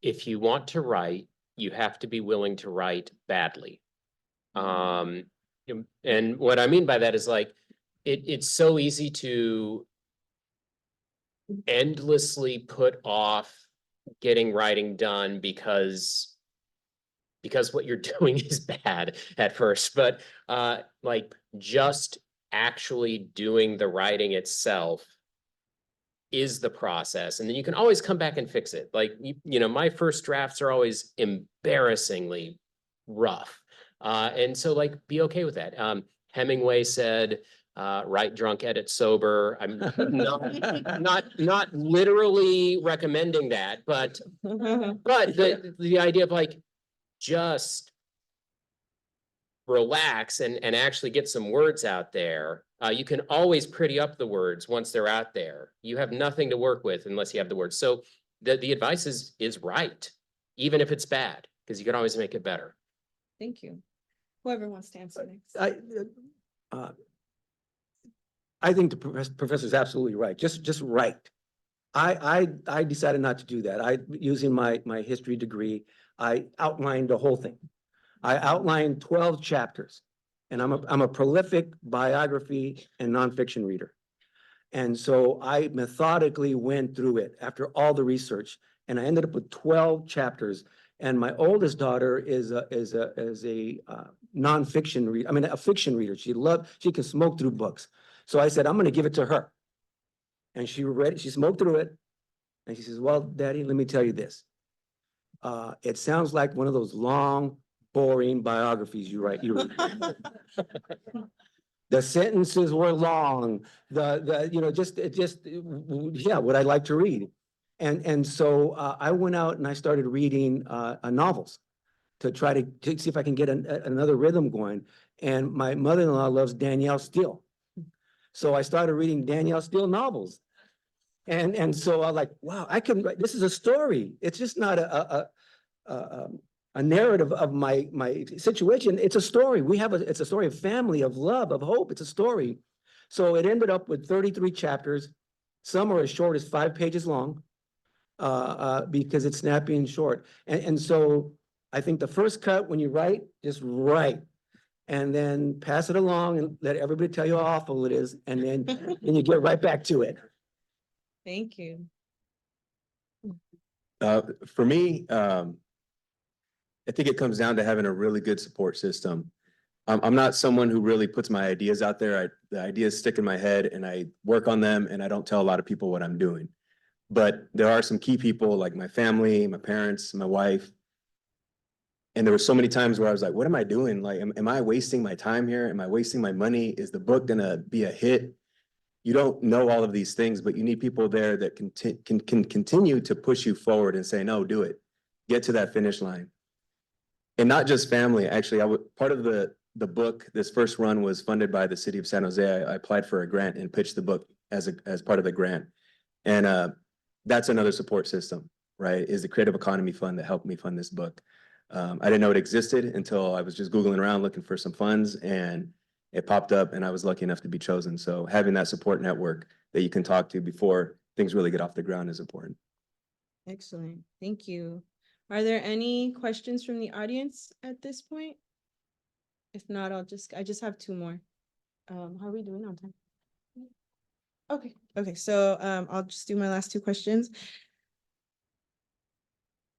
If you want to write, you have to be willing to write badly. And what I mean by that is like, it's so easy to endlessly put off getting writing done because what you're doing is bad at first, but like just actually doing the writing itself is the process. And then you can always come back and fix it. Like, you know, my first drafts are always embarrassingly rough. And so like, be okay with that. Hemingway said, write drunk, edit sober. I'm not literally recommending that, but the idea of like, just relax and actually get some words out there. You can always pretty up the words once they're out there. You have nothing to work with unless you have the words. So the advice is write, even if it's bad, because you can always make it better. Thank you. Whoever wants to answer next. I think the professor's absolutely right. Just write. I decided not to do that. Using my history degree, I outlined the whole thing. I outlined 12 chapters, and I'm a prolific biography and nonfiction reader. And so I methodically went through it after all the research, and I ended up with 12 chapters. And my oldest daughter is a nonfiction reader. I mean, a fiction reader. She can smoke through books. So I said, I'm going to give it to her. And she read it, she smoked through it, and she says, well, Daddy, let me tell you this. It sounds like one of those long, boring biographies you write. The sentences were long, what I like to read. And so I went out and I started reading novels to try to see if I can get another rhythm going. And my mother-in-law loves Danielle Steele. So I started reading Danielle Steele novels. And so I like, wow, I can write, this is a story. It's just not a narrative of my situation. It's a story. It's a story of family, of love, of hope. It's a story. So it ended up with 33 chapters. Some are as short as 5 pages long because it's snappy and short. And so I think the first cut when you write, just write. And then pass it along and let everybody tell you how awful it is. And then you get right back to it. Thank you. For me, I think it comes down to having a really good support system. I'm not someone who really puts my ideas out there. The ideas stick in my head and I work on them and I don't tell a lot of people what I'm doing. But there are some key people like my family, my parents, my wife. And there were so many times where I was like, what am I doing? Like, am I wasting my time here? Am I wasting my money? Is the book gonna be a hit? You don't know all of these things, but you need people there that can continue to push you forward and say, no, do it. Get to that finish line. And not just family, actually, part of the book, this first run was funded by the city of San Jose. I applied for a grant and pitched the book as part of the grant. And that's another support system, right? Is the Creative Economy Fund that helped me fund this book. I didn't know it existed until I was just Googling around looking for some funds and it popped up and I was lucky enough to be chosen. So having that support network that you can talk to before things really get off the ground is important. Excellent. Thank you. Are there any questions from the audience at this point? If not, I just have 2 more. How are we doing on time? Okay, so I'll just do my last two questions.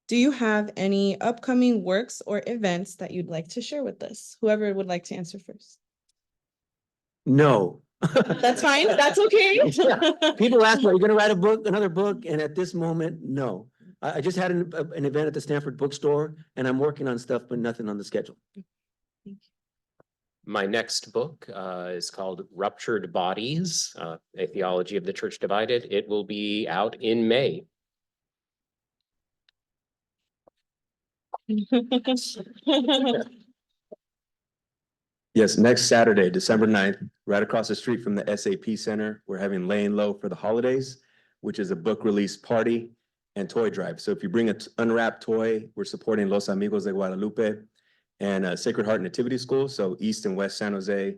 Do you have any upcoming works or events that you'd like to share with us? Whoever would like to answer first. No. That's fine, that's okay. Yeah. People ask me, are you gonna write a book, another book? And at this moment, no. I just had an event at the Stanford Bookstore and I'm working on stuff, but nothing on the schedule. My next book is called Ruptured Bodies, A Theology of the Church Divided. It will be out in May. Yes, next Saturday, December 9th, right across the street from the SAP Center, we're having Laying Low for the Holidays, which is a book release party and toy drive. So if you bring an unwrapped toy, we're supporting Los Amigos de Guadalupe and Sacred Heart Nativity School. So East and West San Jose,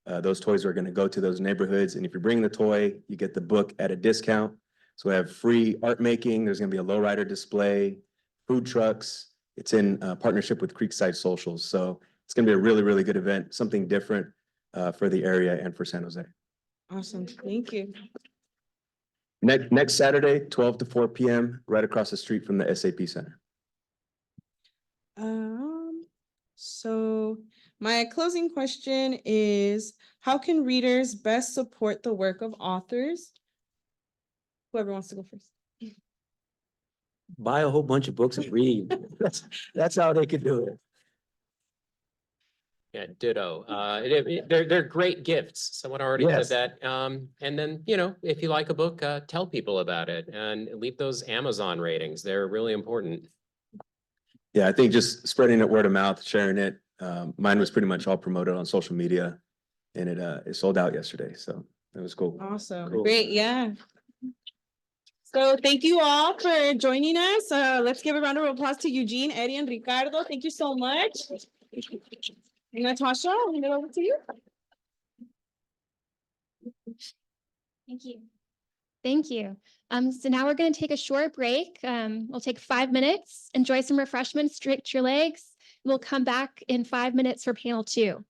those toys are going to go to those neighborhoods. And if you bring the toy, you get the book at a discount. So we have free art making. There's going to be a lowrider display, food trucks. It's in partnership with Creekside Socials. So it's going to be a really, really good event, something different for the area and for San Jose. Awesome, thank you. Next Saturday, 12 to 4 p.m., right across the street from the SAP Center. So my closing question is, how can readers best support the work of authors? Whoever wants to go first. Buy a whole bunch of books and read. That's how they could do it. Yeah, ditto. They're great gifts. Someone already Yes. said that. And then, you know, if you like a book, tell people about it and leave those Amazon ratings. They're really important. Yeah, I think just spreading it word of mouth, sharing it. Mine was pretty much all promoted on social media and it sold out yesterday. So it was cool. Awesome, Cool. great, yeah. So thank you all for joining us. Let's give a round of applause to Eugene, Eddie, and Ricardo. Thank you so much. Natasha, I'll hand it over to you. Thank you. Thank you. So now we're going to take a short break. We'll take 5 minutes, enjoy some refreshments, stretch your legs. We'll come back in 5 minutes for panel 2.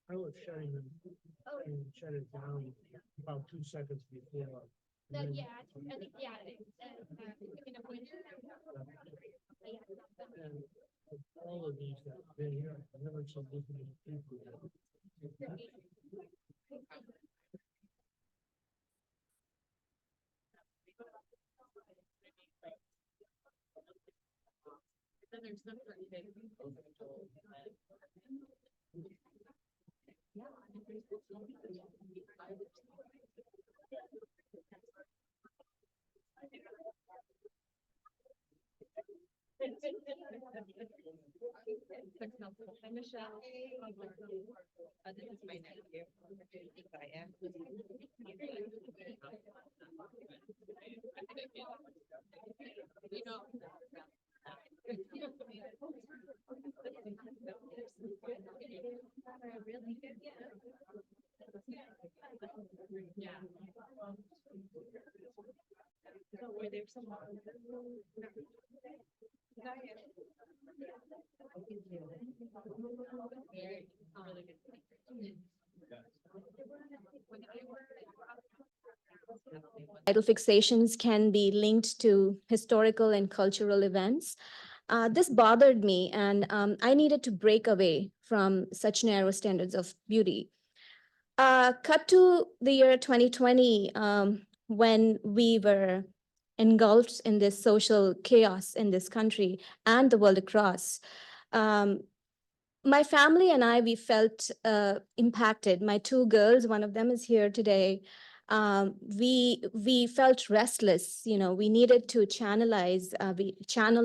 I was shutting them and shut it down about 2 seconds before. I think, yeah. And all of these that have been here, I've never seen this many people. Title fixations can be linked to historical and cultural events. This bothered me, and I needed to break away from such narrow standards of beauty. Cut to the year 2020, when we were engulfed in this social chaos in this country and the world across. My family and I, we felt impacted. My 2 girls, one of them is here today. We felt restless. You know, we needed to we channel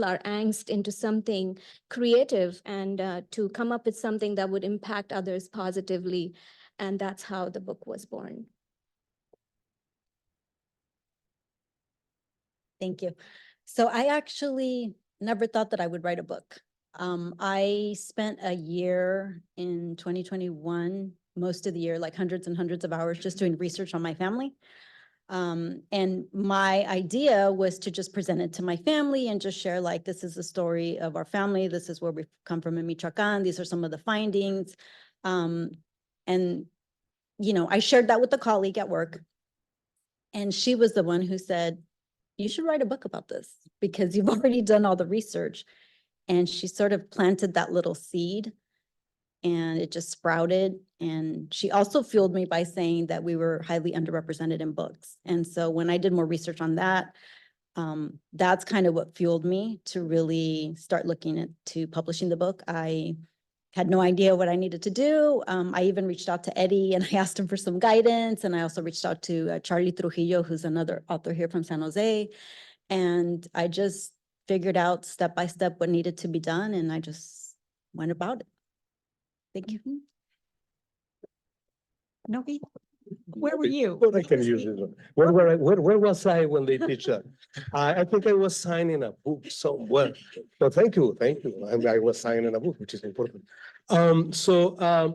our angst into something creative and to come up with something that would impact others positively. And that's how the book was born. Thank you. So I actually never thought that I would write a book. I spent a year in 2021 most of the year, like hundreds and hundreds of hours just doing research on my family. And my idea was to just present it to my family and just share, like, this is the story of our family. This is where we've come from in Michoacan. These are some of the findings. And, you know, I shared that with a colleague at work. And she was the one who said, you should write a book about this because you've already done all the research. And she sort of planted that little seed and it just sprouted. And she also fueled me by saying that we were highly underrepresented in books. And so when I did more research on that, that's kind of what fueled me to really start looking into publishing the book. I had no idea what I needed to do. I even reached out to Eddie and I asked him for some guidance. And I also reached out to Charlie Trujillo, who's another author here from San Jose. And I just figured out step by step what needed to be done. And I just went about it. Thank you. Novi, where were you? But I can use this one. Where was I when they teach that? I think I was signing a book somewhere. But thank you. I was signing a book, which is important. I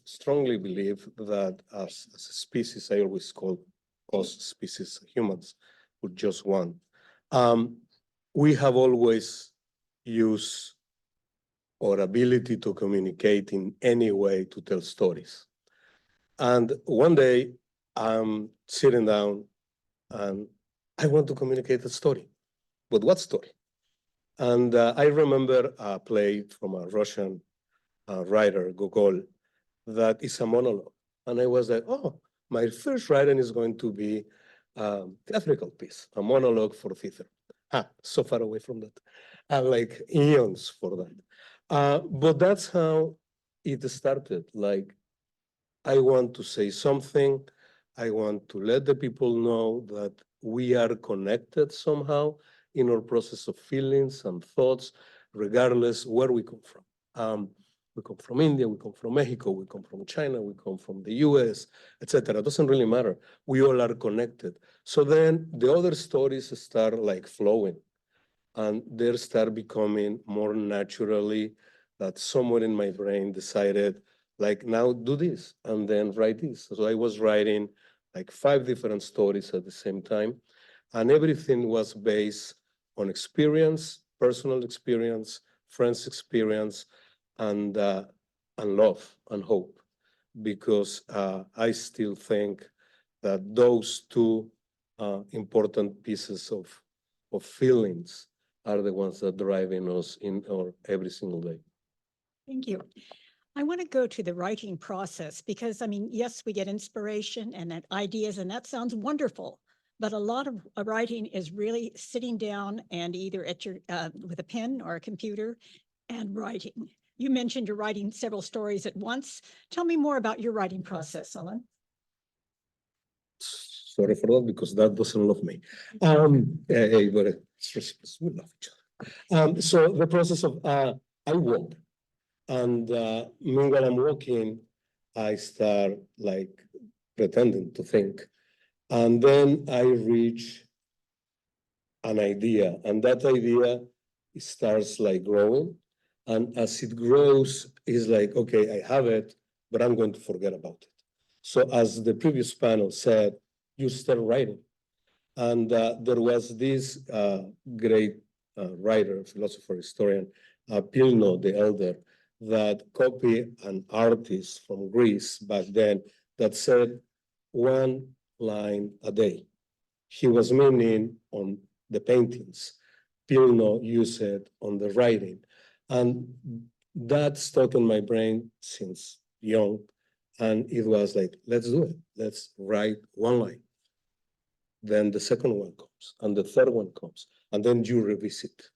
strongly believe that as a species, I always call us species humans with just one. We have always used our ability to communicate in any way to tell stories. And one day I'm sitting down and I want to communicate a story. But what story? And I remember a play from a Russian writer, Gogol, that is a monologue. And I was like, oh, my first writing is going to be a theatrical piece, a monologue for theater. So far away from that. Like eons for that. But that's how it started. Like, I want to say something. I want to let the people know that we are connected somehow in our process of feelings and thoughts, regardless where we come from. We come from India, we come from Mexico, we come from China, we come from the US, etc. It doesn't really matter. We all are connected. So then the other stories start like flowing. And they start becoming more naturally that somewhere in my brain decided, like, now do this and then write this. So I was writing like 5 different stories at the same time. And everything was based on experience, personal experience, friends' experience, and love and hope. Because I still think that those two important pieces of feelings are the ones that driving us in our every single day. Thank you. I want to go to the writing process because, I mean, yes, we get inspiration and ideas, and that sounds wonderful. But a lot of writing is really sitting down and either at your with a pen or a computer and writing. You mentioned you're writing several stories at once. Tell me more about your writing process, Ellen. Sorry for that, because that doesn't love me. But we love each other. So the process of, I walk. And meanwhile I'm walking, I start like pretending to think. And then I reach an idea, and that idea starts like growing. And as it grows, it's like, okay, I have it, but I'm going to forget about it. So as the previous panel said, you start writing. And there was this great writer, philosopher, historian, Pilno the Elder, that copied an artist from Greece back then that said 1 line a day. He was meaning on the paintings. Pilno used it on the writing. And that stuck in my brain since young. And it was like, let's do it. Let's write 1 line. Then the second one comes, and the third one comes, and then you revisit.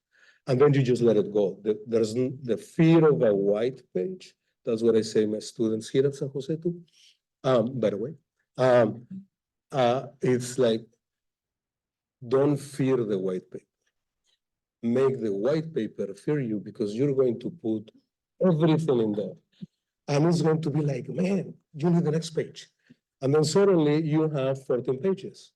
And then you just let it go. There's the fear of a white page. That's what I say my students here at San Jose too. By the way, it's like, don't fear the white paper. Make the white paper fear you, because you're going to put everything in there. And it's going to be like, man, you need the next page. And then suddenly you have 14 pages.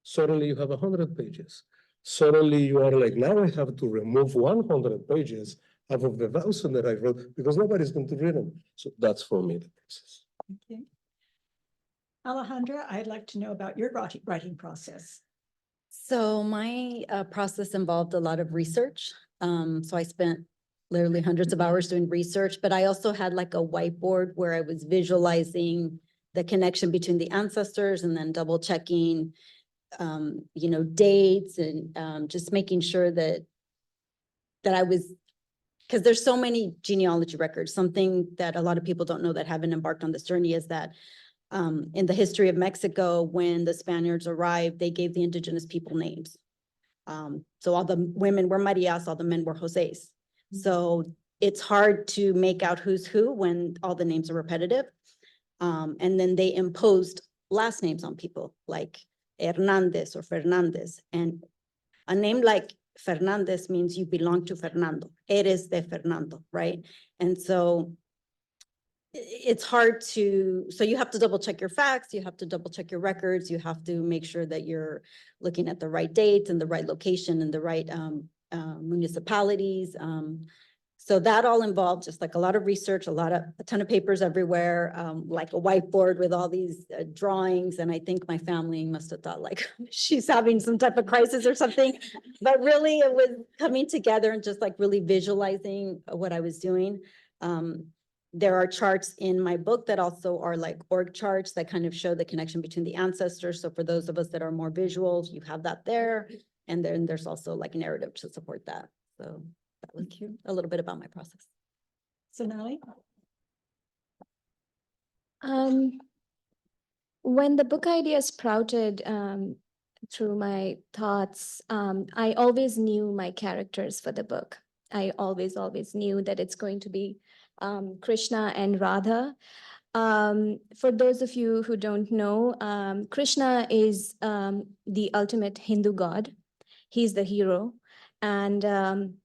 Suddenly you have 100 pages. Suddenly you are like, now I have to remove 100 pages half of the 1,000 that I wrote, because nobody's going to read them. So that's for me the process. Okay. Alejandra, I'd like to know about your writing process. So my process involved a lot of research. So I spent literally hundreds of hours doing research, but I also had like a whiteboard where I was visualizing the connection between the ancestors and then double checking, dates and just making sure that I was, because there's so many genealogy records. Something that a lot of people don't know that haven't embarked on this journey is that in the history of Mexico, when the Spaniards arrived, they gave the indigenous people names. So all the women were Marias, all the men were Jose's. So it's hard to make out who's who when all the names are repetitive. And then they imposed last names on people like Hernandez or Fernandez. And a name like Fernandez means you belong to Fernando. Eres de Fernando, right? And so it's hard to, so you have to double check your facts, you have to double check your records, you have to make sure that you're looking at the right dates and the right location and the right municipalities. So that all involved just like a lot of research, a ton of papers everywhere, like a whiteboard with all these drawings. And I think my family must have thought like she's having some type of crisis or something, but really it was coming together and just like really visualizing what I was doing. There are charts in my book that also are like org charts that kind of show the connection between the ancestors. So for those of us that are more visual, you have that there. And then there's also like narrative to support that. So that was a little bit about my process. Sonali? When the book idea sprouted through my thoughts, I always knew my characters for the book. I always knew that it's going to be Krishna and Radha. For those of you who don't know, Krishna is the ultimate Hindu god. He's the hero. And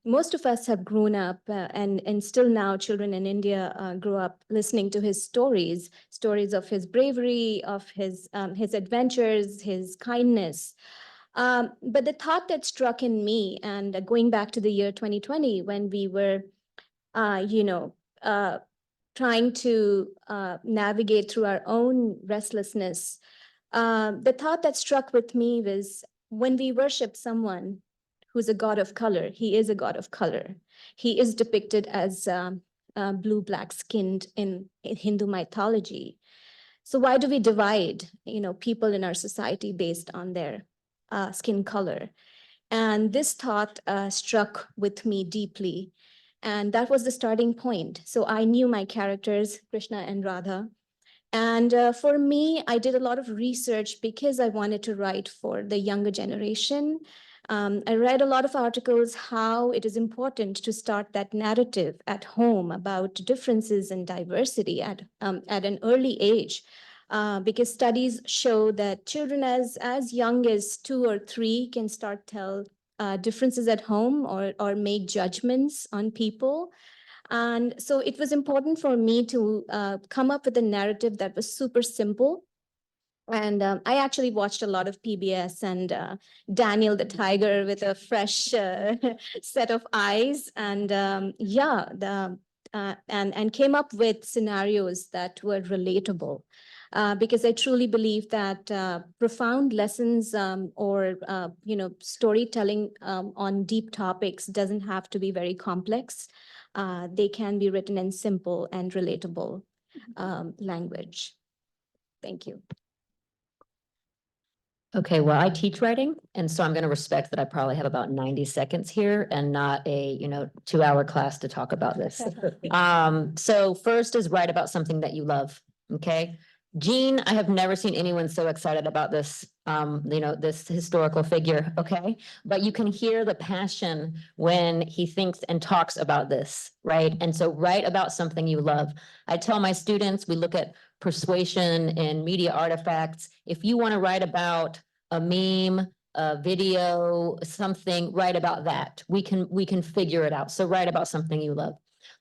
most of us have grown up and still now children in India grow up listening to his stories of his bravery, of his adventures, his kindness. But the thought that struck in me, and going back to the year 2020, when we were, trying to navigate through our own restlessness, the thought that struck with me was when we worship someone who's a god of color, he is a god of color. He is depicted as blue, black skinned in Hindu mythology. So why do we divide, people in our society based on their skin color? And this thought struck with me deeply. And that was the starting point. So I knew my characters, Krishna and Radha. And for me, I did a lot of research because I wanted to write for the younger generation. I read a lot of articles how it is important to start that narrative at home about differences and diversity at an early age. Because studies show that children as young as 2 or 3 can start tell differences at home or make judgments on people. And so it was important for me to come up with a narrative that was super simple. And I actually watched a lot of PBS and Daniel the Tiger with a fresh set of eyes. And and came up with scenarios that were relatable. Because I truly believe that profound lessons or storytelling on deep topics doesn't have to be very complex. They can be written in simple and relatable language. Thank you. Okay, well, I teach writing, and so I'm going to respect that I probably have about 90 seconds here and not a 2-hour class to talk about this. So first is write about something that you love. Okay. Jean, I have never seen anyone so excited about this, this historical figure, okay? But you can hear the passion when he thinks and talks about this, right? And so write about something you love. I tell my students, we look at persuasion and media artifacts. If you want to write about a meme, a video, something, write about that. We can figure it out. So write about something you love.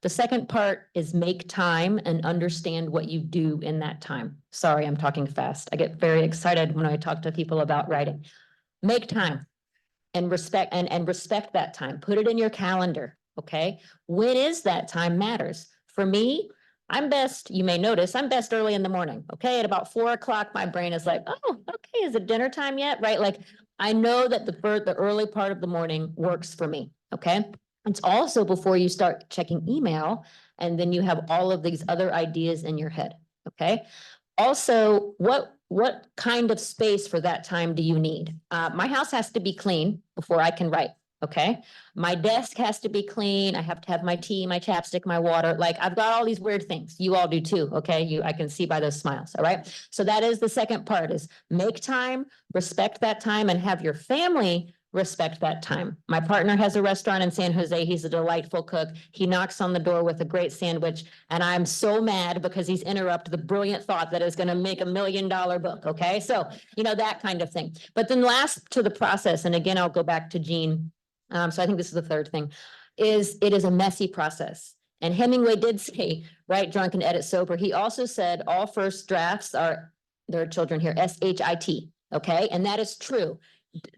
The second part is make time and understand what you do in that time. Sorry, I'm talking fast. I get very excited when I talk to people about writing. Make time and respect that time. Put it in your calendar. okay? When is that time matters. For me, I'm best, you may notice, I'm best early in the morning, okay? At about 4 o'clock, my brain is like, oh, okay, is it dinner time yet? Right? Like, I know that the early part of the morning works for me, okay? It's also before you start checking email, and then you have all of these other ideas in your head, okay? Also, what kind of space for that time do you need? My house has to be clean before I can write, okay? My desk has to be clean. I have to have my tea, my chapstick, my water. Like, I've got all these weird things. You all do too, okay? I can see by those smiles, all right? So that is the second part, is make time, respect that time, and have your family respect that time. My partner has a restaurant in San Jose. He's a delightful cook. He knocks on the door with a great sandwich, and I'm so mad because he's interrupted the brilliant thought that is going to make $1 million book, okay? So, that kind of thing. But then last to the process, and again, I'll go back to Jean. So I think this is the third thing, is it is a messy process. And Hemingway did say, write drunk and edit sober. He also said all first drafts are, there are children here, SHIT, okay? And that is true.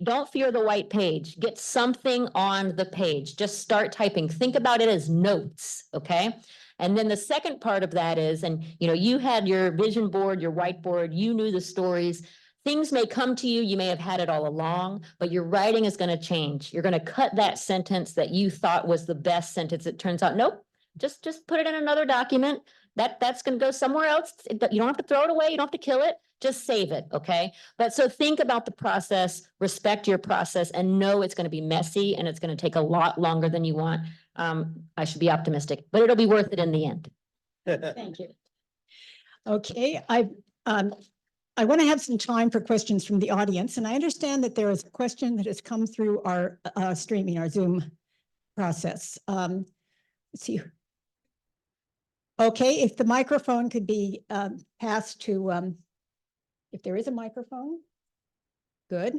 Don't fear the white page. Get something on the page. Just start typing. Think about it as notes, okay? And then the second part of that is, and you had your vision board, your whiteboard, you knew the stories. Things may come to you, you may have had it all along, but your writing is going to change. You're going to cut that sentence that you thought was the best sentence. It turns out, nope, just put it in another document. That's going to go somewhere else. You don't have to throw it away. You don't have to kill it. Just save it, okay? But so think about the process, respect your process, and know it's going to be messy and it's going to take a lot longer than you want. I should be optimistic, but it'll be worth it in the end. Thank you. Okay, I want to have some time for questions from the audience, and I understand that there is a question that has come through our streaming, our Zoom process. Let's see. Okay, if the microphone could be passed to, if there is a microphone, good.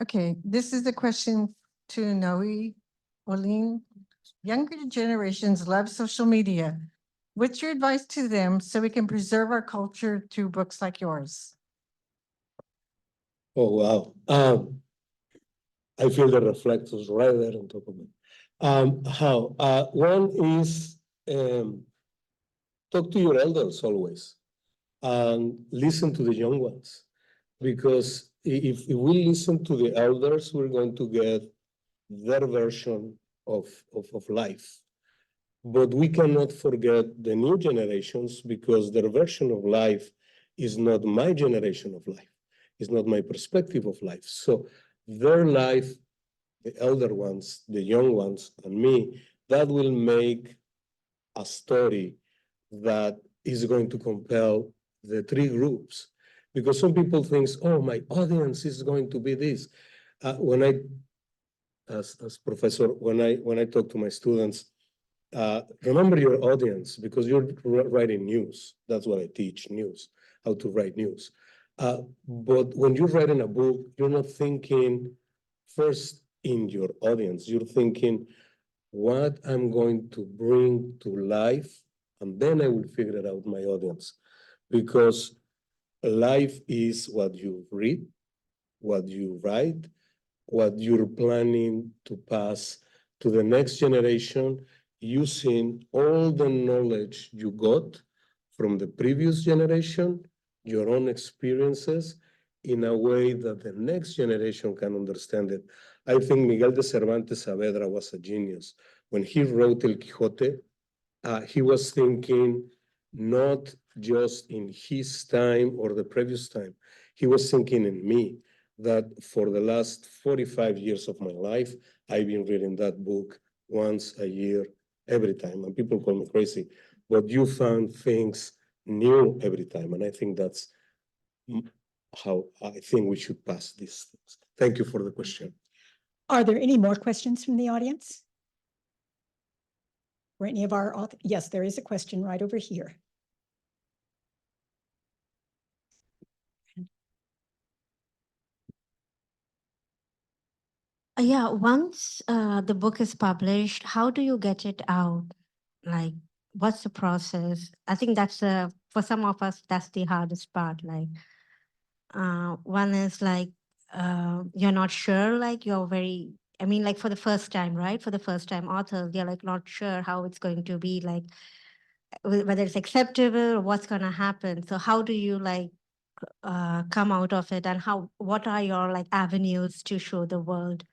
Okay, this is a question to Noe, Olin. Younger generations love social media. What's your advice to them so we can preserve our culture through books like yours? Oh, wow. I feel the reflectors right there on top of me. How? One is talk to your elders always and listen to the young ones. Because if we listen to the elders, we're going to get their version of life. But we cannot forget the new generations because their version of life is not my generation of life. It's not my perspective of life. So their life, the elder ones, the young ones, and me, that will make a story that is going to compel the three groups. Because some people think, oh, my audience is going to be this. When I, as professor, when I talk to my students, remember your audience because you're writing news. That's what I teach, news, how to write news. But when you're writing a book, you're not thinking first in your audience. You're thinking what I'm going to bring to life, and then I will figure out my audience. Because life is what you read, what you write, what you're planning to pass to the next generation using all the knowledge you got from the previous generation, your own experiences, in a way that the next generation can understand it. I think Miguel de Cervantes Saavedra was a genius. When he wrote El Quijote, he was thinking not just in his time or the previous time. He was thinking in me that for the last 45 years of my life, I've been reading that book once a year, every time. And people call me crazy, but you found things new every time. And I think that's how I think we should pass these things. Thank you for the question. Are there any more questions from the audience? For any of our, yes, there is a question right over here. Yeah, once the book is published, how do you get it out? Like, what's the process? I think that's for some of us, that's the hardest part. Like, one is like you're not sure, like you're very, I mean, like for the first time, right? For the first time author, you're like not sure how it's going to be, like whether it's acceptable or what's going to happen. So how do you like come out of it, and what are your like avenues to show the world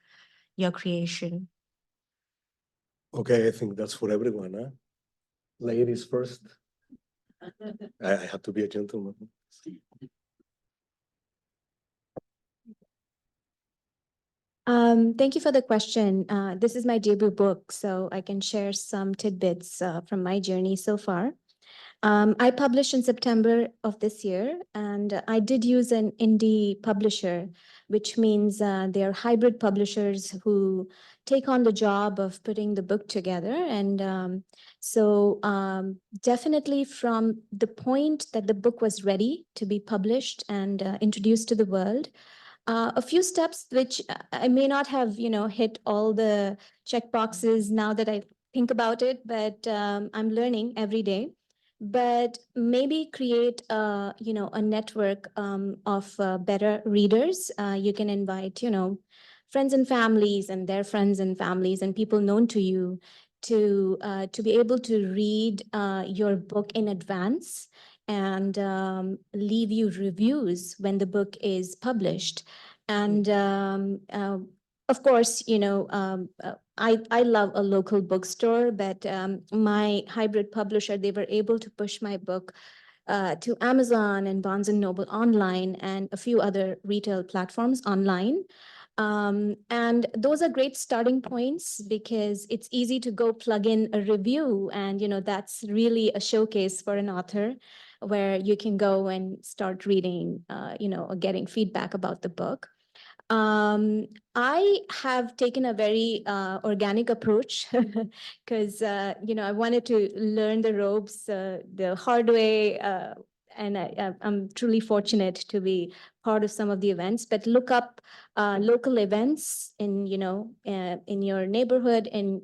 your creation? Okay, I think that's for everyone, huh? Ladies first. I have to be a gentleman. Thank you for the question. This is my debut book, so I can share some tidbits from my journey so far. I published in September of this year, and I did use an indie publisher, which means they're hybrid publishers who take on the job of putting the book together. And definitely from the point that the book was ready to be published and introduced to the world, a few steps which I may not have, hit all the check boxes now that I think about it, but I'm learning every day. But maybe create a network of better readers. You can invite, friends and families and their friends and families and people known to you to be able to read your book in advance and leave you reviews when the book is published. And of course, I love a local bookstore, but my hybrid publisher, they were able to push my book to Amazon and Barnes and Noble online and a few other retail platforms online. And those are great starting points because it's easy to go plug in a review. And, that's really a showcase for an author where you can go and start reading, or getting feedback about the book. I have taken a very organic approach because, I wanted to learn the ropes the hard way. And I'm truly fortunate to be part of some of the events, but look up local events in, in your neighborhood, in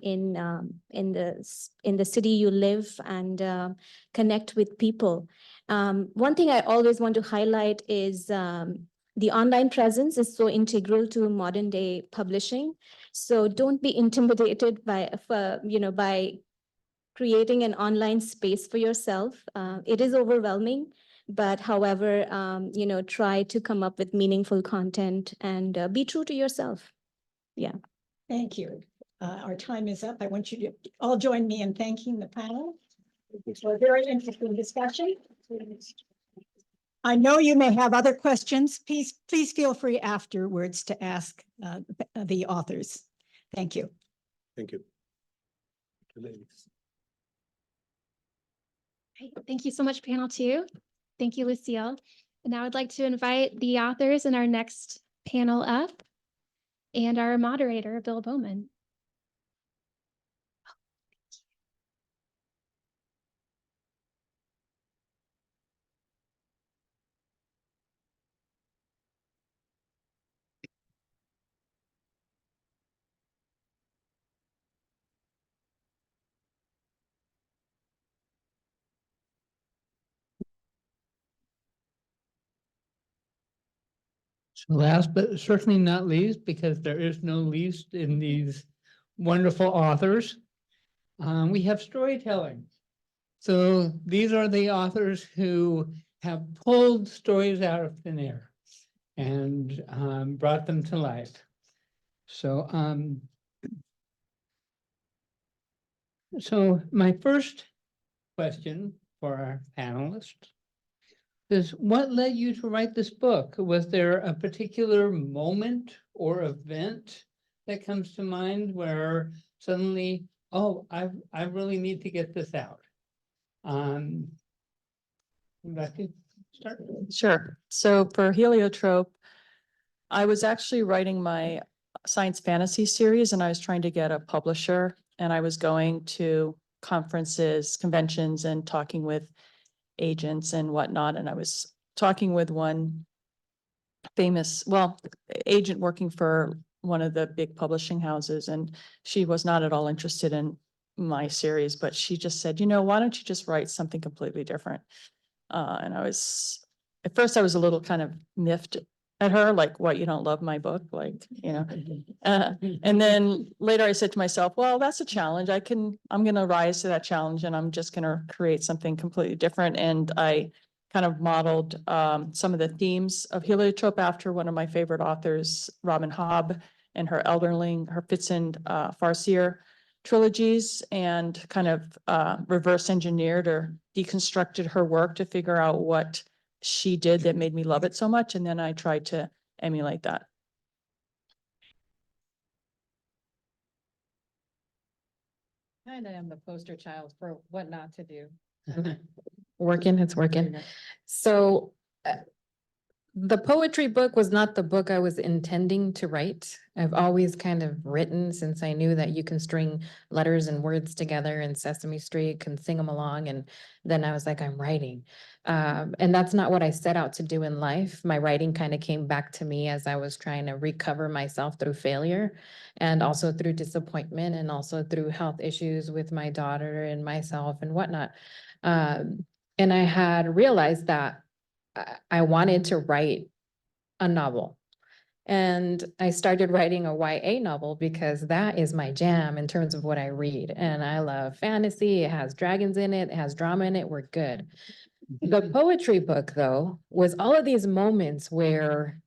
the city you live, and connect with people. One thing I always want to highlight is the online presence is so integral to modern day publishing. So don't be intimidated by creating an online space for yourself. It is overwhelming, but however, try to come up with meaningful content and be true to yourself. Yeah. Thank you. Our time is up. I want you to all join me in thanking the panel for a very interesting discussion. I know you may have other questions. Please feel free afterwards to ask the authors. Thank you. Thank you. Great. Thank you so much, panel two. Thank you, Lucille. And now I'd like to invite the authors in our next panel up and our moderator, Bill Bowman. So last but certainly not least, because there is no least in these wonderful authors, we have storytelling. So these are the authors who have pulled stories out of thin air and brought them to life. So, so my first question for our panelists is, what led you to write this book? Was there a particular moment or event that comes to mind where suddenly, oh, I really need to get this out? Rebecca, start. Sure. So for Heliotrope, I was actually writing my science fantasy series and I was trying to get a publisher, and I was going to conferences, conventions, and talking with agents and whatnot. And I was talking with one famous, agent working for one of the big publishing houses, and she was not at all interested in my series, but she just said, why don't you just write something completely different? And at first I was a little kind of miffed at her, like, what, you don't love my book? Like, you know. And then later I said to myself, well, that's a challenge. I'm going to rise to that challenge and I'm just going to create something completely different. And I kind of modeled some of the themes of heliotrope after one of my favorite authors, Robin Hobb, and her Elderling, her Fitzind Farseer trilogies, and kind of reverse engineered or deconstructed her work to figure out what she did that made me love it so much. And then I tried to emulate that. Kind of am the poster child for what not to do. Working, it's working. So the poetry book was not the book I was intending to write. I've always kind of written since I knew that you can string letters and words together and Sesame Street can sing them along. And then I was like, I'm writing. And that's not what I set out to do in life. My writing kind of came back to me as I was trying to recover myself through failure and also through disappointment and also through health issues with my daughter and myself and whatnot. And I had realized that I wanted to write a novel. And I started writing a YA novel because that is my jam in terms of what I read. And I love fantasy. It has dragons in it. It has drama in it. We're good. The poetry book, though, was all of these moments where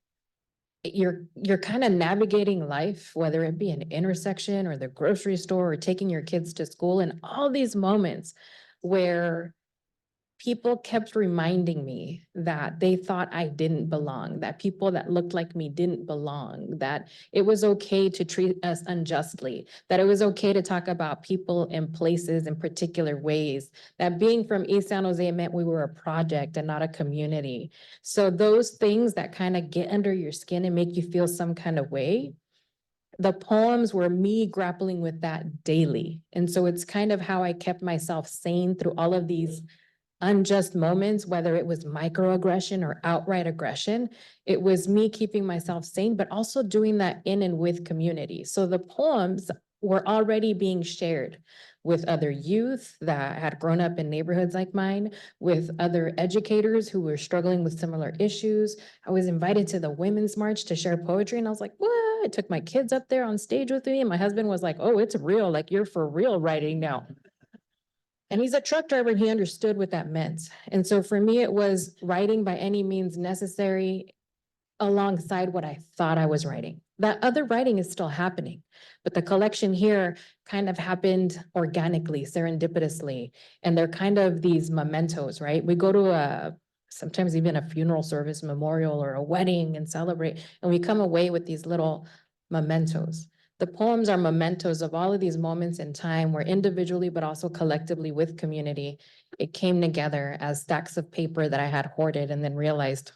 you're kind of navigating life, whether it be an intersection or the grocery store or taking your kids to school, and all these moments where people kept reminding me that they thought I didn't belong, that people that looked like me didn't belong, that it was okay to treat us unjustly, that it was okay to talk about people and places in particular ways, that being from East San Jose meant we were a project and not a community. So those things that kind of get under your skin and make you feel some kind of way, the poems were me grappling with that daily. And so it's kind of how I kept myself sane through all of these unjust moments, whether it was microaggression or outright aggression. It was me keeping myself sane, but also doing that in and with community. So the poems were already being shared with other youth that had grown up in neighborhoods like mine, with other educators who were struggling with similar issues. I was invited to the Women's March to share poetry, and I was like, what? I took my kids up there on stage with me, and my husband was like, oh, it's real, like you're for real writing now. And he's a truck driver and he understood what that meant. And so for me, it was writing by any means necessary alongside what I thought I was writing. That other writing is still happening, but the collection here kind of happened organically, serendipitously. And they're kind of these mementos, right? We go to sometimes even a funeral service, memorial, or a wedding and celebrate, and we come away with these little mementos. The poems are mementos of all of these moments in time where individually, but also collectively with community, it came together as stacks of paper that I had hoarded and then realized,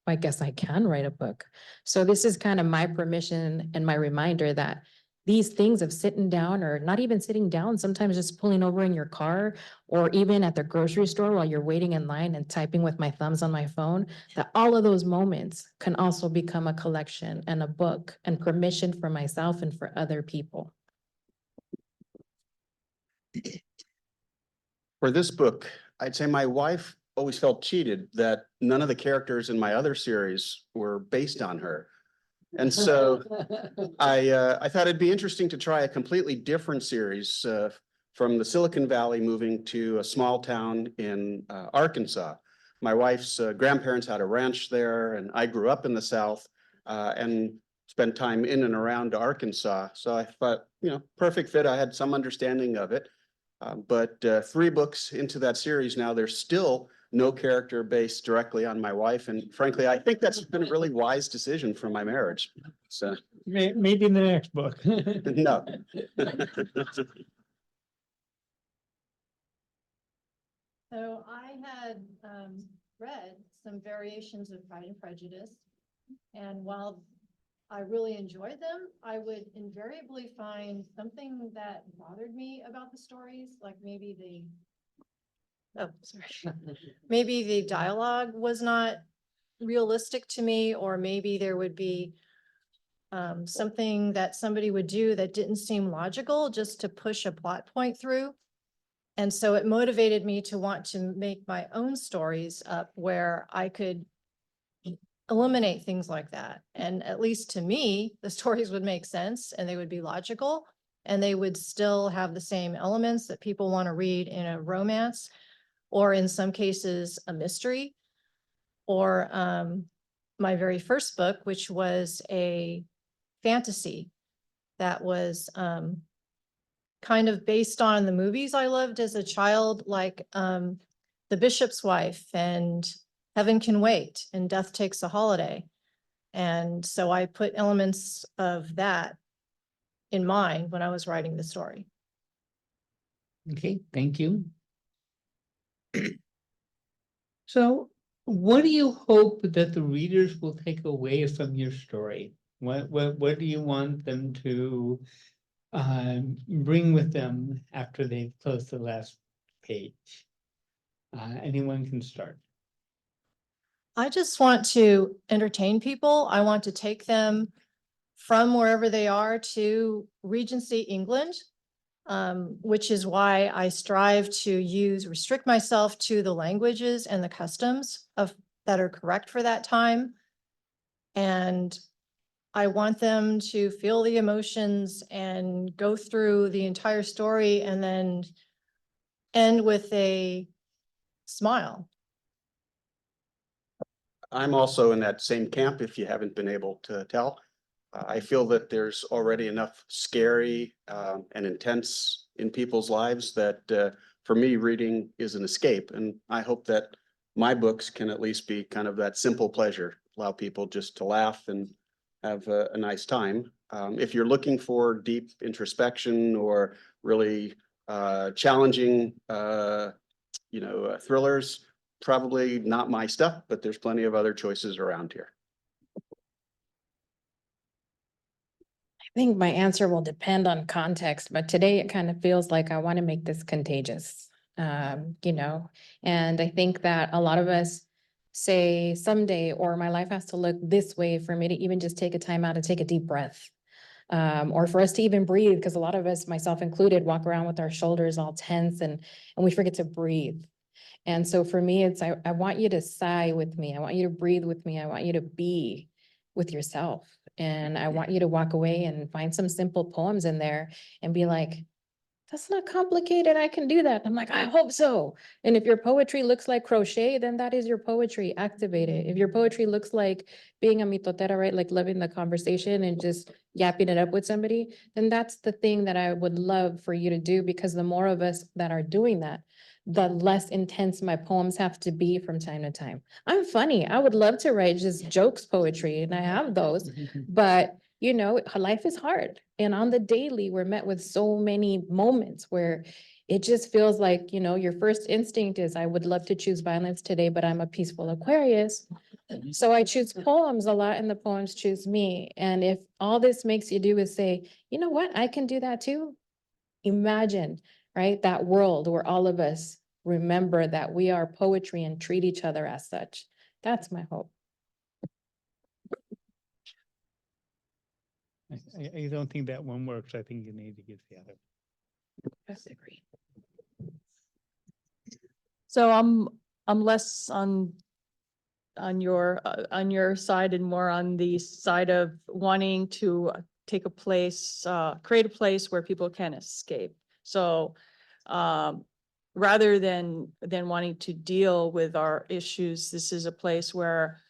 I guess I can write a book. So this is kind of my permission and my reminder that these things of sitting down, or not even sitting down, sometimes just pulling over in your car or even at the grocery store while you're waiting in line and typing with my thumbs on my phone, that all of those moments can also become a collection and a book and permission for myself and for other people. For this book, I'd say my wife always felt cheated that none of the characters in my other series were based on her. And so I thought it'd be interesting to try a completely different series from the Silicon Valley moving to a small town in Arkansas. My wife's grandparents had a ranch there, and I grew up in the South and spent time in and around Arkansas. So I thought, you know, perfect fit. I had some understanding of it. But 3 books into that series now, there's still no character based directly on my wife. And frankly, I think that's been a really wise decision for my marriage. So Maybe in the next book. no. So I had read some variations of Pride and Prejudice, and while I really enjoyed them, I would invariably find something that bothered me about the stories, like maybe maybe the dialogue was not realistic to me, or maybe there would be something that somebody would do that didn't seem logical just to push a plot point through. And so it motivated me to want to make my own stories up where I could eliminate things like that. And at least to me, the stories would make sense and they would be logical and they would still have the same elements that people want to read in a romance, or in some cases, a mystery. Or my very first book, which was a fantasy that was kind of based on the movies I loved as a child, like The Bishop's Wife and Heaven Can Wait and Death Takes a Holiday. And so I put elements of that in mind when I was writing the story. Okay, thank you. So what do you hope that the readers will take away from your story? What do you want them to bring with them after they've closed the last page? Anyone can start. I just want to entertain people. I want to take them from wherever they are to Regency, England, which is why I strive to restrict myself to the languages and the customs that are correct for that time. And I want them to feel the emotions and go through the entire story and then end with a smile. I'm also in that same camp, if you haven't been able to tell. I feel that there's already enough scary and intense in people's lives that for me, reading is an escape. And I hope that my books can at least be kind of that simple pleasure, allow people just to laugh and have a nice time. If you're looking for deep introspection or really challenging, thrillers, probably not my stuff, but there's plenty of other choices around here. I think my answer will depend on context, but today it kind of feels like I want to make this contagious, and I think that a lot of us say someday, or my life has to look this way for me to even just take a time out and take a deep breath. Or for us to even breathe, because a lot of us, myself included, walk around with our shoulders all tense and we forget to breathe. And so for me, it's, I want you to sigh with me. I want you to breathe with me. I want you to be with yourself. And I want you to walk away and find some simple poems in there and be like, that's not complicated. I can do that. I'm like, I hope so. And if your poetry looks like crochet, then that is your poetry. Activate it. If your poetry looks like being a mitotera, right? Like loving the conversation and just yapping it up with somebody, then that's the thing that I would love for you to do, because the more of us that are doing that, the less intense my poems have to be from time to time. I'm funny. I would love to write just jokes poetry, and I have those, but life is hard. And on the daily, we're met with so many moments where it just feels like, your first instinct is, I would love to choose violence today, but I'm a peaceful Aquarius. So I choose poems a lot and the poems choose me. And if all this makes you do is say, you know what, I can do that too. Imagine, right? That world where all of us remember that we are poetry and treat each other as such. That's my hope. I don't think that one works. I think you need to give the other. I agree. So I'm less on your side and more on the side of wanting to take a place, create a place where people can escape. So rather than wanting to deal with our issues, this is a place where,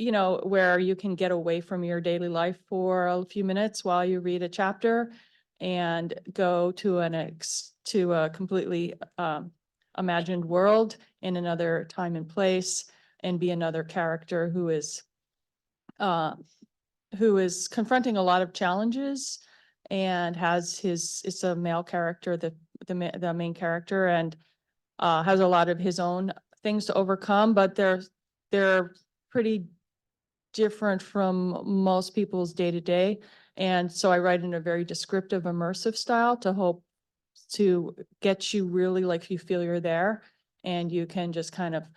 where you can get away from your daily life for a few minutes while you read a chapter and go to a completely imagined world in another time and place, and be another character who is confronting a lot of challenges and it's a male character, the main character, and has a lot of his own things to overcome, but they're pretty different from most people's day-to-day. And so I write in a very descriptive, immersive style to hope to get you really, like, you feel you're there, and you can just kind of,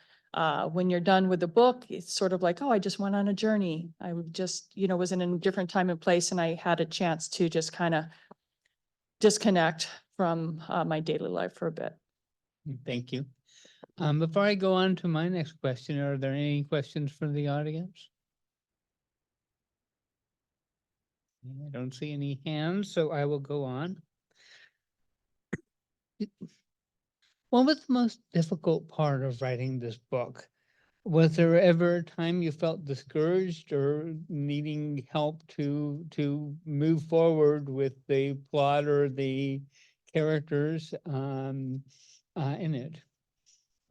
when you're done with the book, it's sort of like, oh, I just went on a journey. I just, was in a different time and place, and I had a chance to just kind of disconnect from my daily life for a bit. Thank you. Before I go on to my next question, are there any questions from the audience? I don't see any hands, so I will go on. What was the most difficult part of writing this book? Was there ever a time you felt discouraged or needing help to move forward with the plot or the characters in it?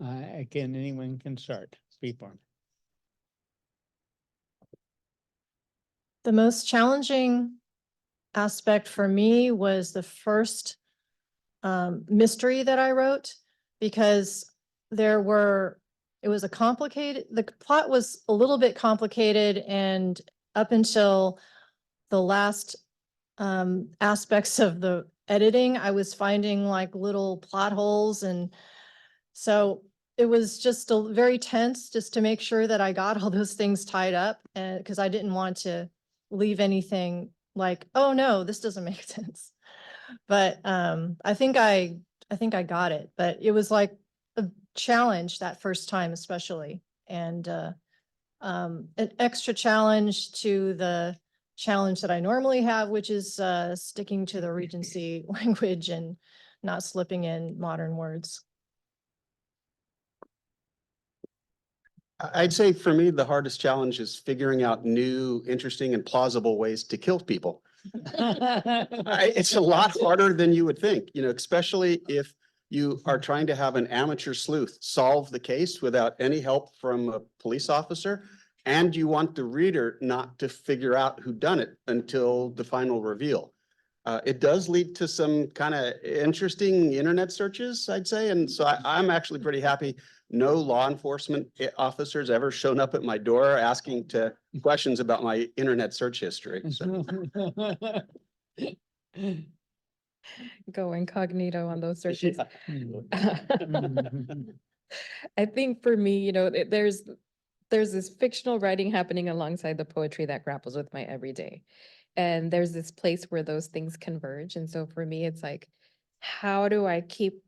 Again, anyone can start. Speak on. The most challenging aspect for me was the first mystery that I wrote, because it was a complicated, the plot was a little bit complicated, and up until the last aspects of the editing, I was finding like little plot holes. And so it was just very tense just to make sure that I got all those things tied up, and because I didn't want to leave anything like, oh no, this doesn't make sense. But I think I got it, but it was like a challenge that first time, especially. And an extra challenge to the challenge that I normally have, which is sticking to the Regency language and not slipping in modern words. I'd say for me, the hardest challenge is figuring out new, interesting, and plausible ways to kill people. It's a lot harder than you would think, especially if you are trying to have an amateur sleuth solve the case without any help from a police officer, and you want the reader not to figure out who done it until the final reveal. It does lead to some kind of interesting internet searches, I'd say. And so I'm actually pretty happy no law enforcement officers ever shown up at my door asking questions about my internet search history. So. Go incognito on those searches. I think for me, there's this fictional writing happening alongside the poetry that grapples with my everyday. And there's this place where those things converge. And so for me, it's like, how do I keep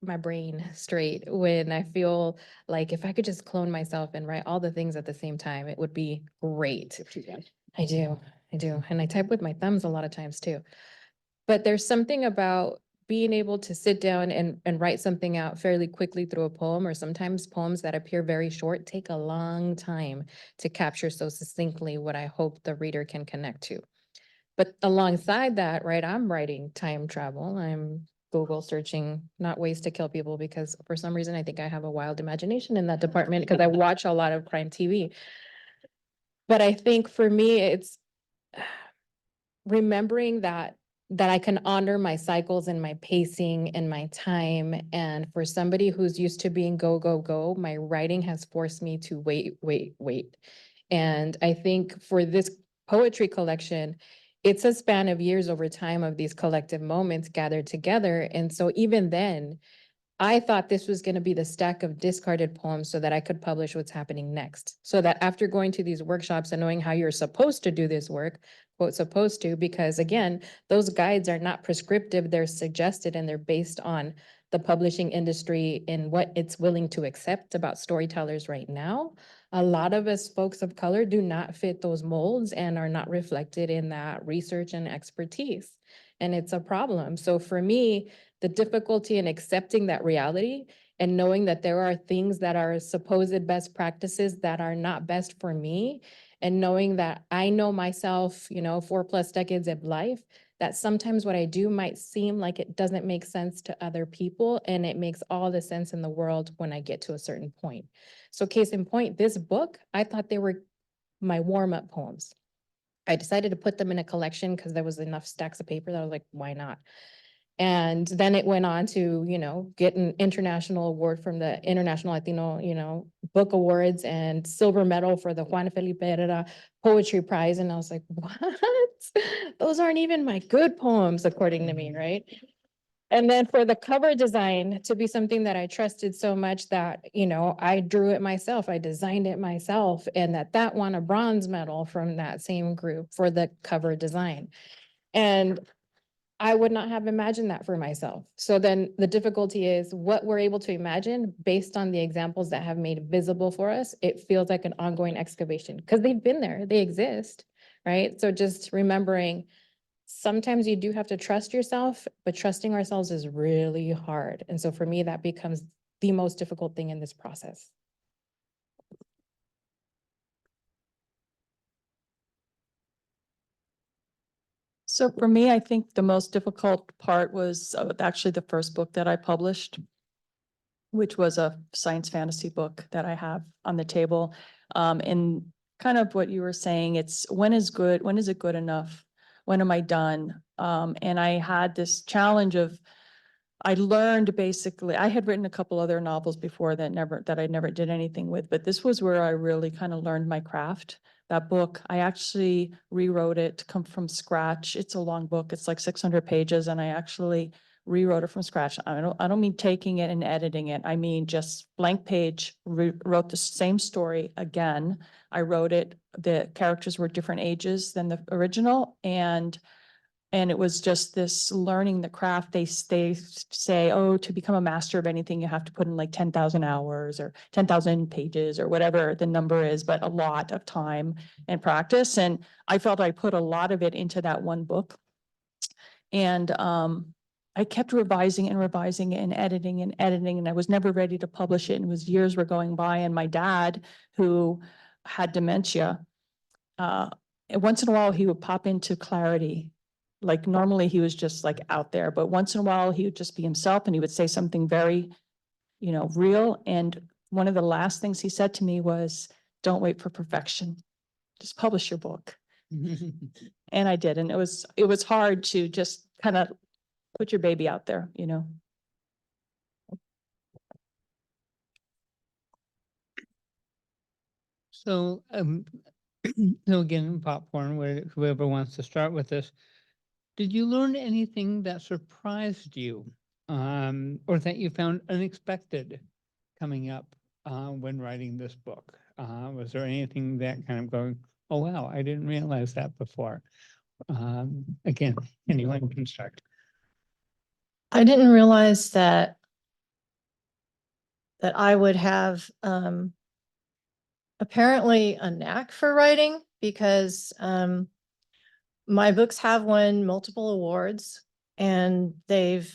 my brain straight when I feel like if I could just clone myself and write all the things at the same time, it would be great. I do. And I type with my thumbs a lot of times too. But there's something about being able to sit down and write something out fairly quickly through a poem, or sometimes poems that appear very short take a long time to capture so succinctly what I hope the reader can connect to. But alongside that, right, I'm writing time travel. I'm Google searching, not ways to kill people, because for some reason, I think I have a wild imagination in that department because I watch a lot of crime TV. But I think for me, it's remembering that I can honor my cycles and my pacing and my time. And for somebody who's used to being go, go, go, my writing has forced me to wait. And I think for this poetry collection, it's a span of years over time of these collective moments gathered together. And so even then, I thought this was going to be the stack of discarded poems so that I could publish what's happening next. So that after going to these workshops and knowing how you're supposed to do this work, quote, supposed to, because again, those guides are not prescriptive, they're suggested, and they're based on the publishing industry and what it's willing to accept about storytellers right now. A lot of us folks of color do not fit those molds and are not reflected in that research and expertise. And it's a problem. So for me, the difficulty in accepting that reality and knowing that there are things that are supposed best practices that are not best for me, and knowing that I know myself, 4+ decades of life, that sometimes what I do might seem like it doesn't make sense to other people, and it makes all the sense in the world when I get to a certain point. So case in point, this book, I thought they were my warm-up poems. I decided to put them in a collection because there was enough stacks of paper that I was like, why not? And then it went on to, get an international award from the International Latino, Book Awards, and silver medal for the Juan Felipe Herrera Poetry Prize. And I was like, what? Those aren't even my good poems, according to me, right? And then for the cover design to be something that I trusted so much that, I drew it myself, I designed it myself, and that won a bronze medal from that same group for the cover design. And I would not have imagined that for myself. So then the difficulty is what we're able to imagine based on the examples that have made visible for us. It feels like an ongoing excavation because they've been there, they exist, right? So just remembering sometimes you do have to trust yourself, but trusting ourselves is really hard. And so for me, that becomes the most difficult thing in this process. So for me, I think the most difficult part was actually the first book that I published, which was a science fantasy book that I have on the table. And kind of what you were saying, it's when is it good enough? When am I done? And I had this challenge of, I learned basically, I had written a couple other novels before that I never did anything with, but this was where I really kind of learned my craft. That book, I actually rewrote it come from scratch. It's a long book. It's like 600 pages and I actually rewrote it from scratch. I don't mean taking it and editing it. I mean just blank page, wrote the same story again. I wrote it, the characters were different ages than the original, and it was just this learning the craft. They say, oh, to become a master of anything, you have to put in like 10,000 hours or 10,000 pages or whatever the number is, but a lot of time and practice. And I felt I put a lot of it into that one book. And I kept revising and revising and editing, and I was never ready to publish it. And it was years were going by. And my dad, who had dementia, once in a while he would pop into clarity. Like normally he was just like out there, but once in a while he would just be himself and he would say something very, real. And one of the last things he said to me was, don't wait for perfection. Just publish your book. And I did. And it was hard to just kind of put your baby out there, So, so again, popcorn, whoever wants to start with this. Did you learn anything that surprised you, or that you found unexpected coming up when writing this book? Was there anything that kind of going, oh wow, I didn't realize that before? Again, anyone can start. I didn't realize that I would have apparently a knack for writing because my books have won multiple awards and they've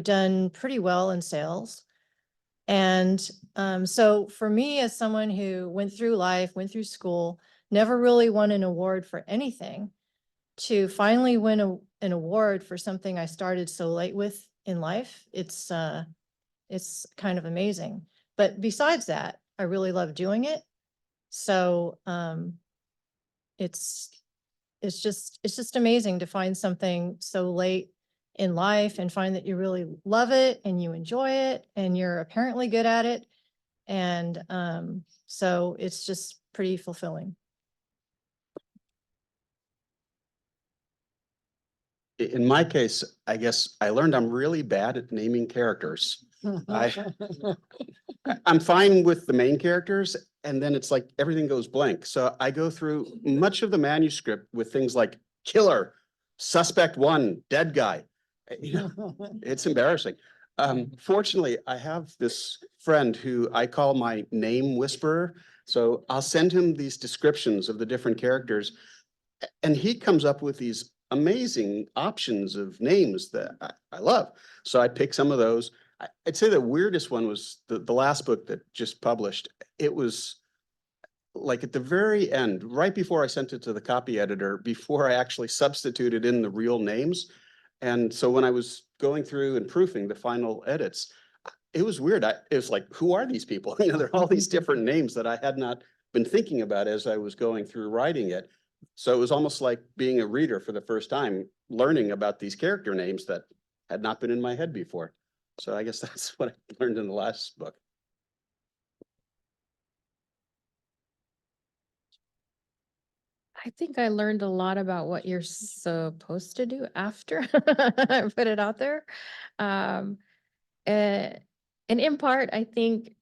done pretty well in sales. And so for me, as someone who went through life, went through school, never really won an award for anything, to finally win an award for something I started so late with in life, it's kind of amazing. But besides that, I really love doing it. So it's just amazing to find something so late in life and find that you really love it and you enjoy it and you're apparently good at it. And so it's just pretty fulfilling. In my case, I guess I learned I'm really bad at naming characters. I'm fine with the main characters, and then it's like everything goes blank. So I go through much of the manuscript with things like killer, suspect one, dead guy. It's embarrassing. Fortunately, I have this friend who I call my name whisperer. So I'll send him these descriptions of the different characters, and he comes up with these amazing options of names that I love. So I pick some of those. I'd say the weirdest one was the last book that just published. It was like at the very end, right before I sent it to the copy editor, before I actually substituted in the real names. And so when I was going through and proofing the final edits, it was weird. It was like, who are these people? There are all these different names that I had not been thinking about as I was going through writing it. So it was almost like being a reader for the first time, learning about these character names that had not been in my head before. So I guess that's what I learned in the last book. I think I learned a lot about what you're supposed to do after I put it out there. And in part, I think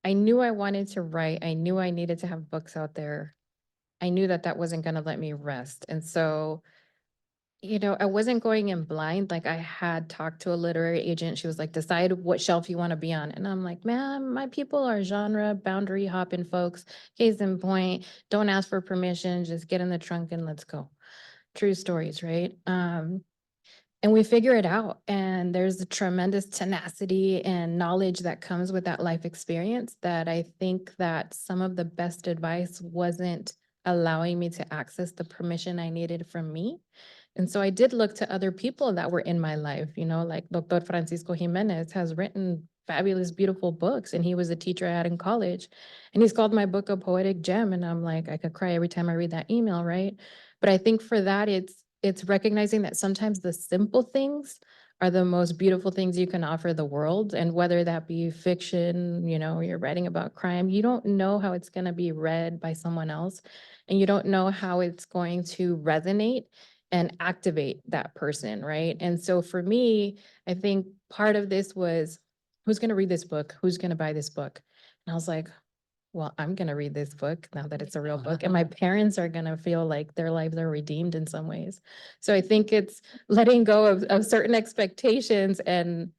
I knew I wanted to write. I knew I needed to have books out there. I knew that wasn't going to let me rest. And so I wasn't going in blind. Like I had talked to a literary agent. She was like, decide what shelf you want to be on. And I'm like, man, my people are genre boundary hopping folks. Case in point, don't ask for permission. Just get in the trunk and let's go. True stories, right? And we figure it out. And there's a tremendous tenacity and knowledge that comes with that life experience that I think that some of the best advice wasn't allowing me to access the permission I needed from me. And so I did look to other people that were in my life, like Dr. Francisco Jimenez has written fabulous, beautiful books. And he was a teacher I had in college. And he's called my book a poetic gem. And I'm like, I could cry every time I read that email, right? But I think for that, it's recognizing that sometimes the simple things are the most beautiful things you can offer the world. And whether that be fiction, you're writing about crime, you don't know how it's going to be read by someone else. And you don't know how it's going to resonate and activate that person, right? And so for me, I think part of this was, who's going to read this book? Who's going to buy this book? And I was like, well, I'm going to read this book now that it's a real book, and my parents are going to feel like their lives are redeemed in some ways. So I think it's letting go of certain expectations and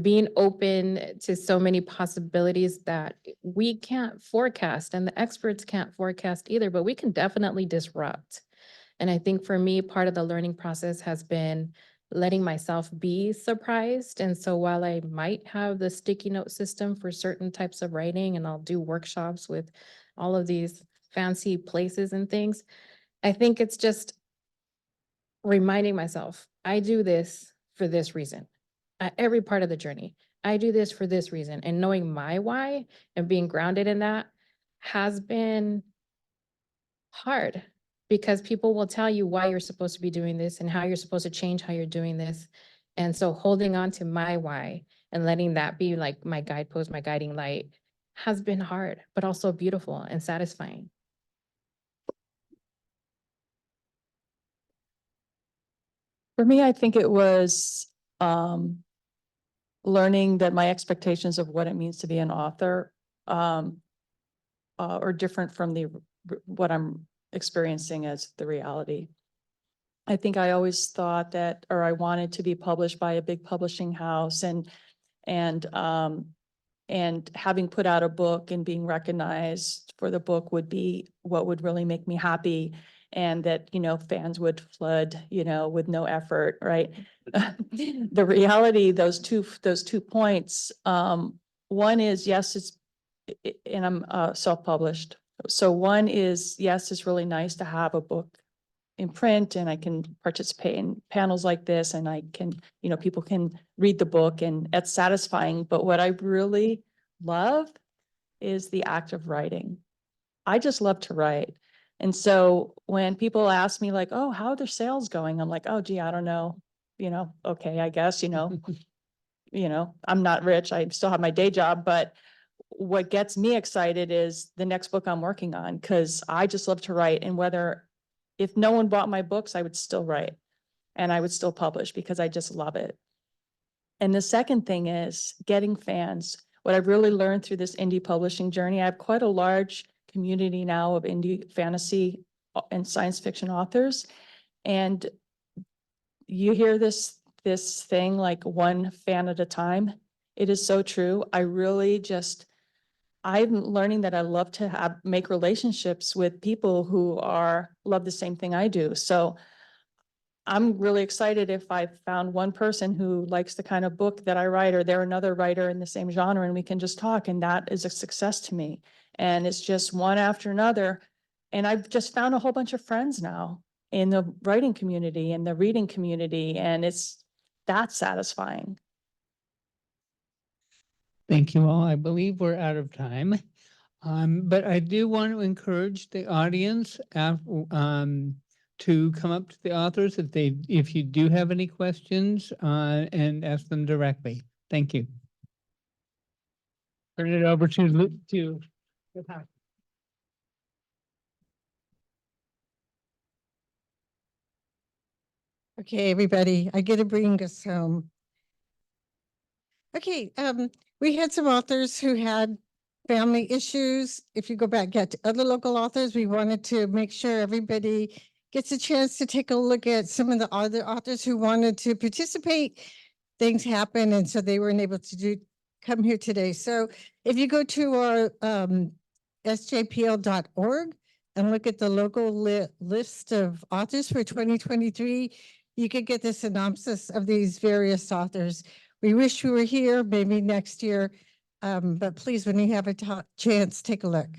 being open to so many possibilities that we can't forecast and the experts can't forecast either, but we can definitely disrupt. And I think for me, part of the learning process has been letting myself be surprised. And so while I might have the sticky note system for certain types of writing, and I'll do workshops with all of these fancy places and things, I think it's just reminding myself, I do this for this reason. At every part of the journey, I do this for this reason. And knowing my why and being grounded in that has been hard, because people will tell you why you're supposed to be doing this and how you're supposed to change how you're doing this. And so holding on to my why and letting that be like my guidepost, my guiding light, has been hard, but also beautiful and satisfying. For me, I think it was learning that my expectations of what it means to be an author are different from what I'm experiencing as the reality. I think I always thought that, or I wanted to be published by a big publishing house, and having put out a book and being recognized for the book would be what would really make me happy. And that, fans would flood, with no effort, right? The reality, those two points, one is, yes, and I'm self-published. So one is, yes, it's really nice to have a book in print, and I can participate in panels like this, and I can, people can read the book, and it's satisfying. But what I really love is the act of writing. I just love to write. And so when people ask me like, oh, how are their sales going? I'm like, oh, gee, I don't know. Okay, I guess, I'm not rich. I still have my day job, but what gets me excited is the next book I'm working on, because I just love to write. And if no one bought my books, I would still write and I would still publish because I just love it. And the second thing is getting fans. What I've really learned through this indie publishing journey, I have quite a large community now of indie fantasy and science fiction authors. And you hear this thing like one fan at a time. It is so true. I'm learning that I love to make relationships with people who love the same thing I do. So I'm really excited if I found one person who likes the kind of book that I write, or they're another writer in the same genre, and we can just talk, and that is a success to me. And it's just one after another. And I've just found a whole bunch of friends now in the writing community and the reading community, and that's satisfying. Thank you all. I believe we're out of time. But I do want to encourage the audience to come up to the authors if you do have any questions and ask them directly. Thank you. Turn it over to Okay, everybody, I get to bring us home. Okay, we had some authors who had family issues. If you go back, get to other local authors, we wanted to make sure everybody gets a chance to take a look at some of the other authors who wanted to participate, things happen, and so they weren't able to come here today. So if you go to our sjpl.org and look at the local list of authors for 2023, you could get the synopsis of these various authors. We wish we were here, maybe next year, but please, when you have a chance, take a look.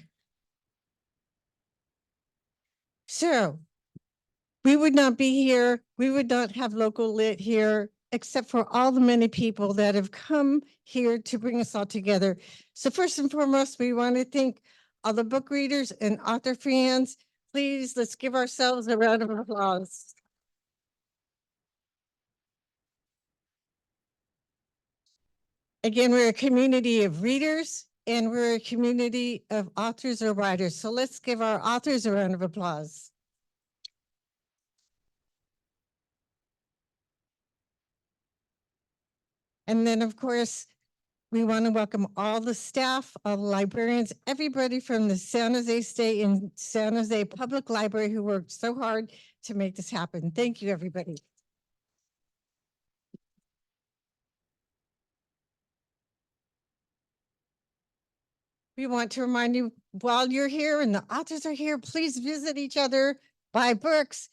So we would not be here, we would not have LocalLit here, except for all the many people that have come here to bring us all together. So first and foremost, we want to thank all the book readers and author fans. Please, let's give ourselves a round of applause. Again, we're a community of readers and we're a community of authors or writers. So let's give our authors a round of applause. And then, of course, we want to welcome all the staff, all the librarians, everybody from the San Jose State and San Jose Public Library who worked so hard to make this happen. Thank you, everybody. We want to remind you, while you're here and the authors are here, please visit each other, buy books,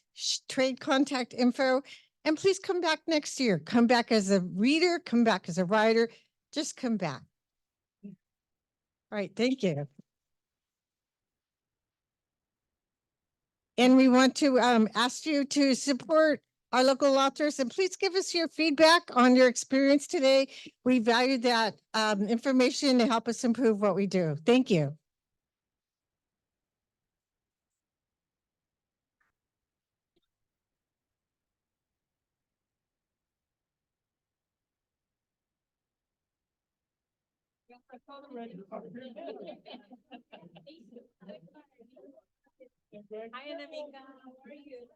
trade contact info, and please come back next year. Come back as a reader, come back as a writer, just come back. All right, thank you. And we want to ask you to support our local authors and please give us your feedback on your experience today. We value that information to help us improve what we do. Thank you. Hi, Anamika. How are you?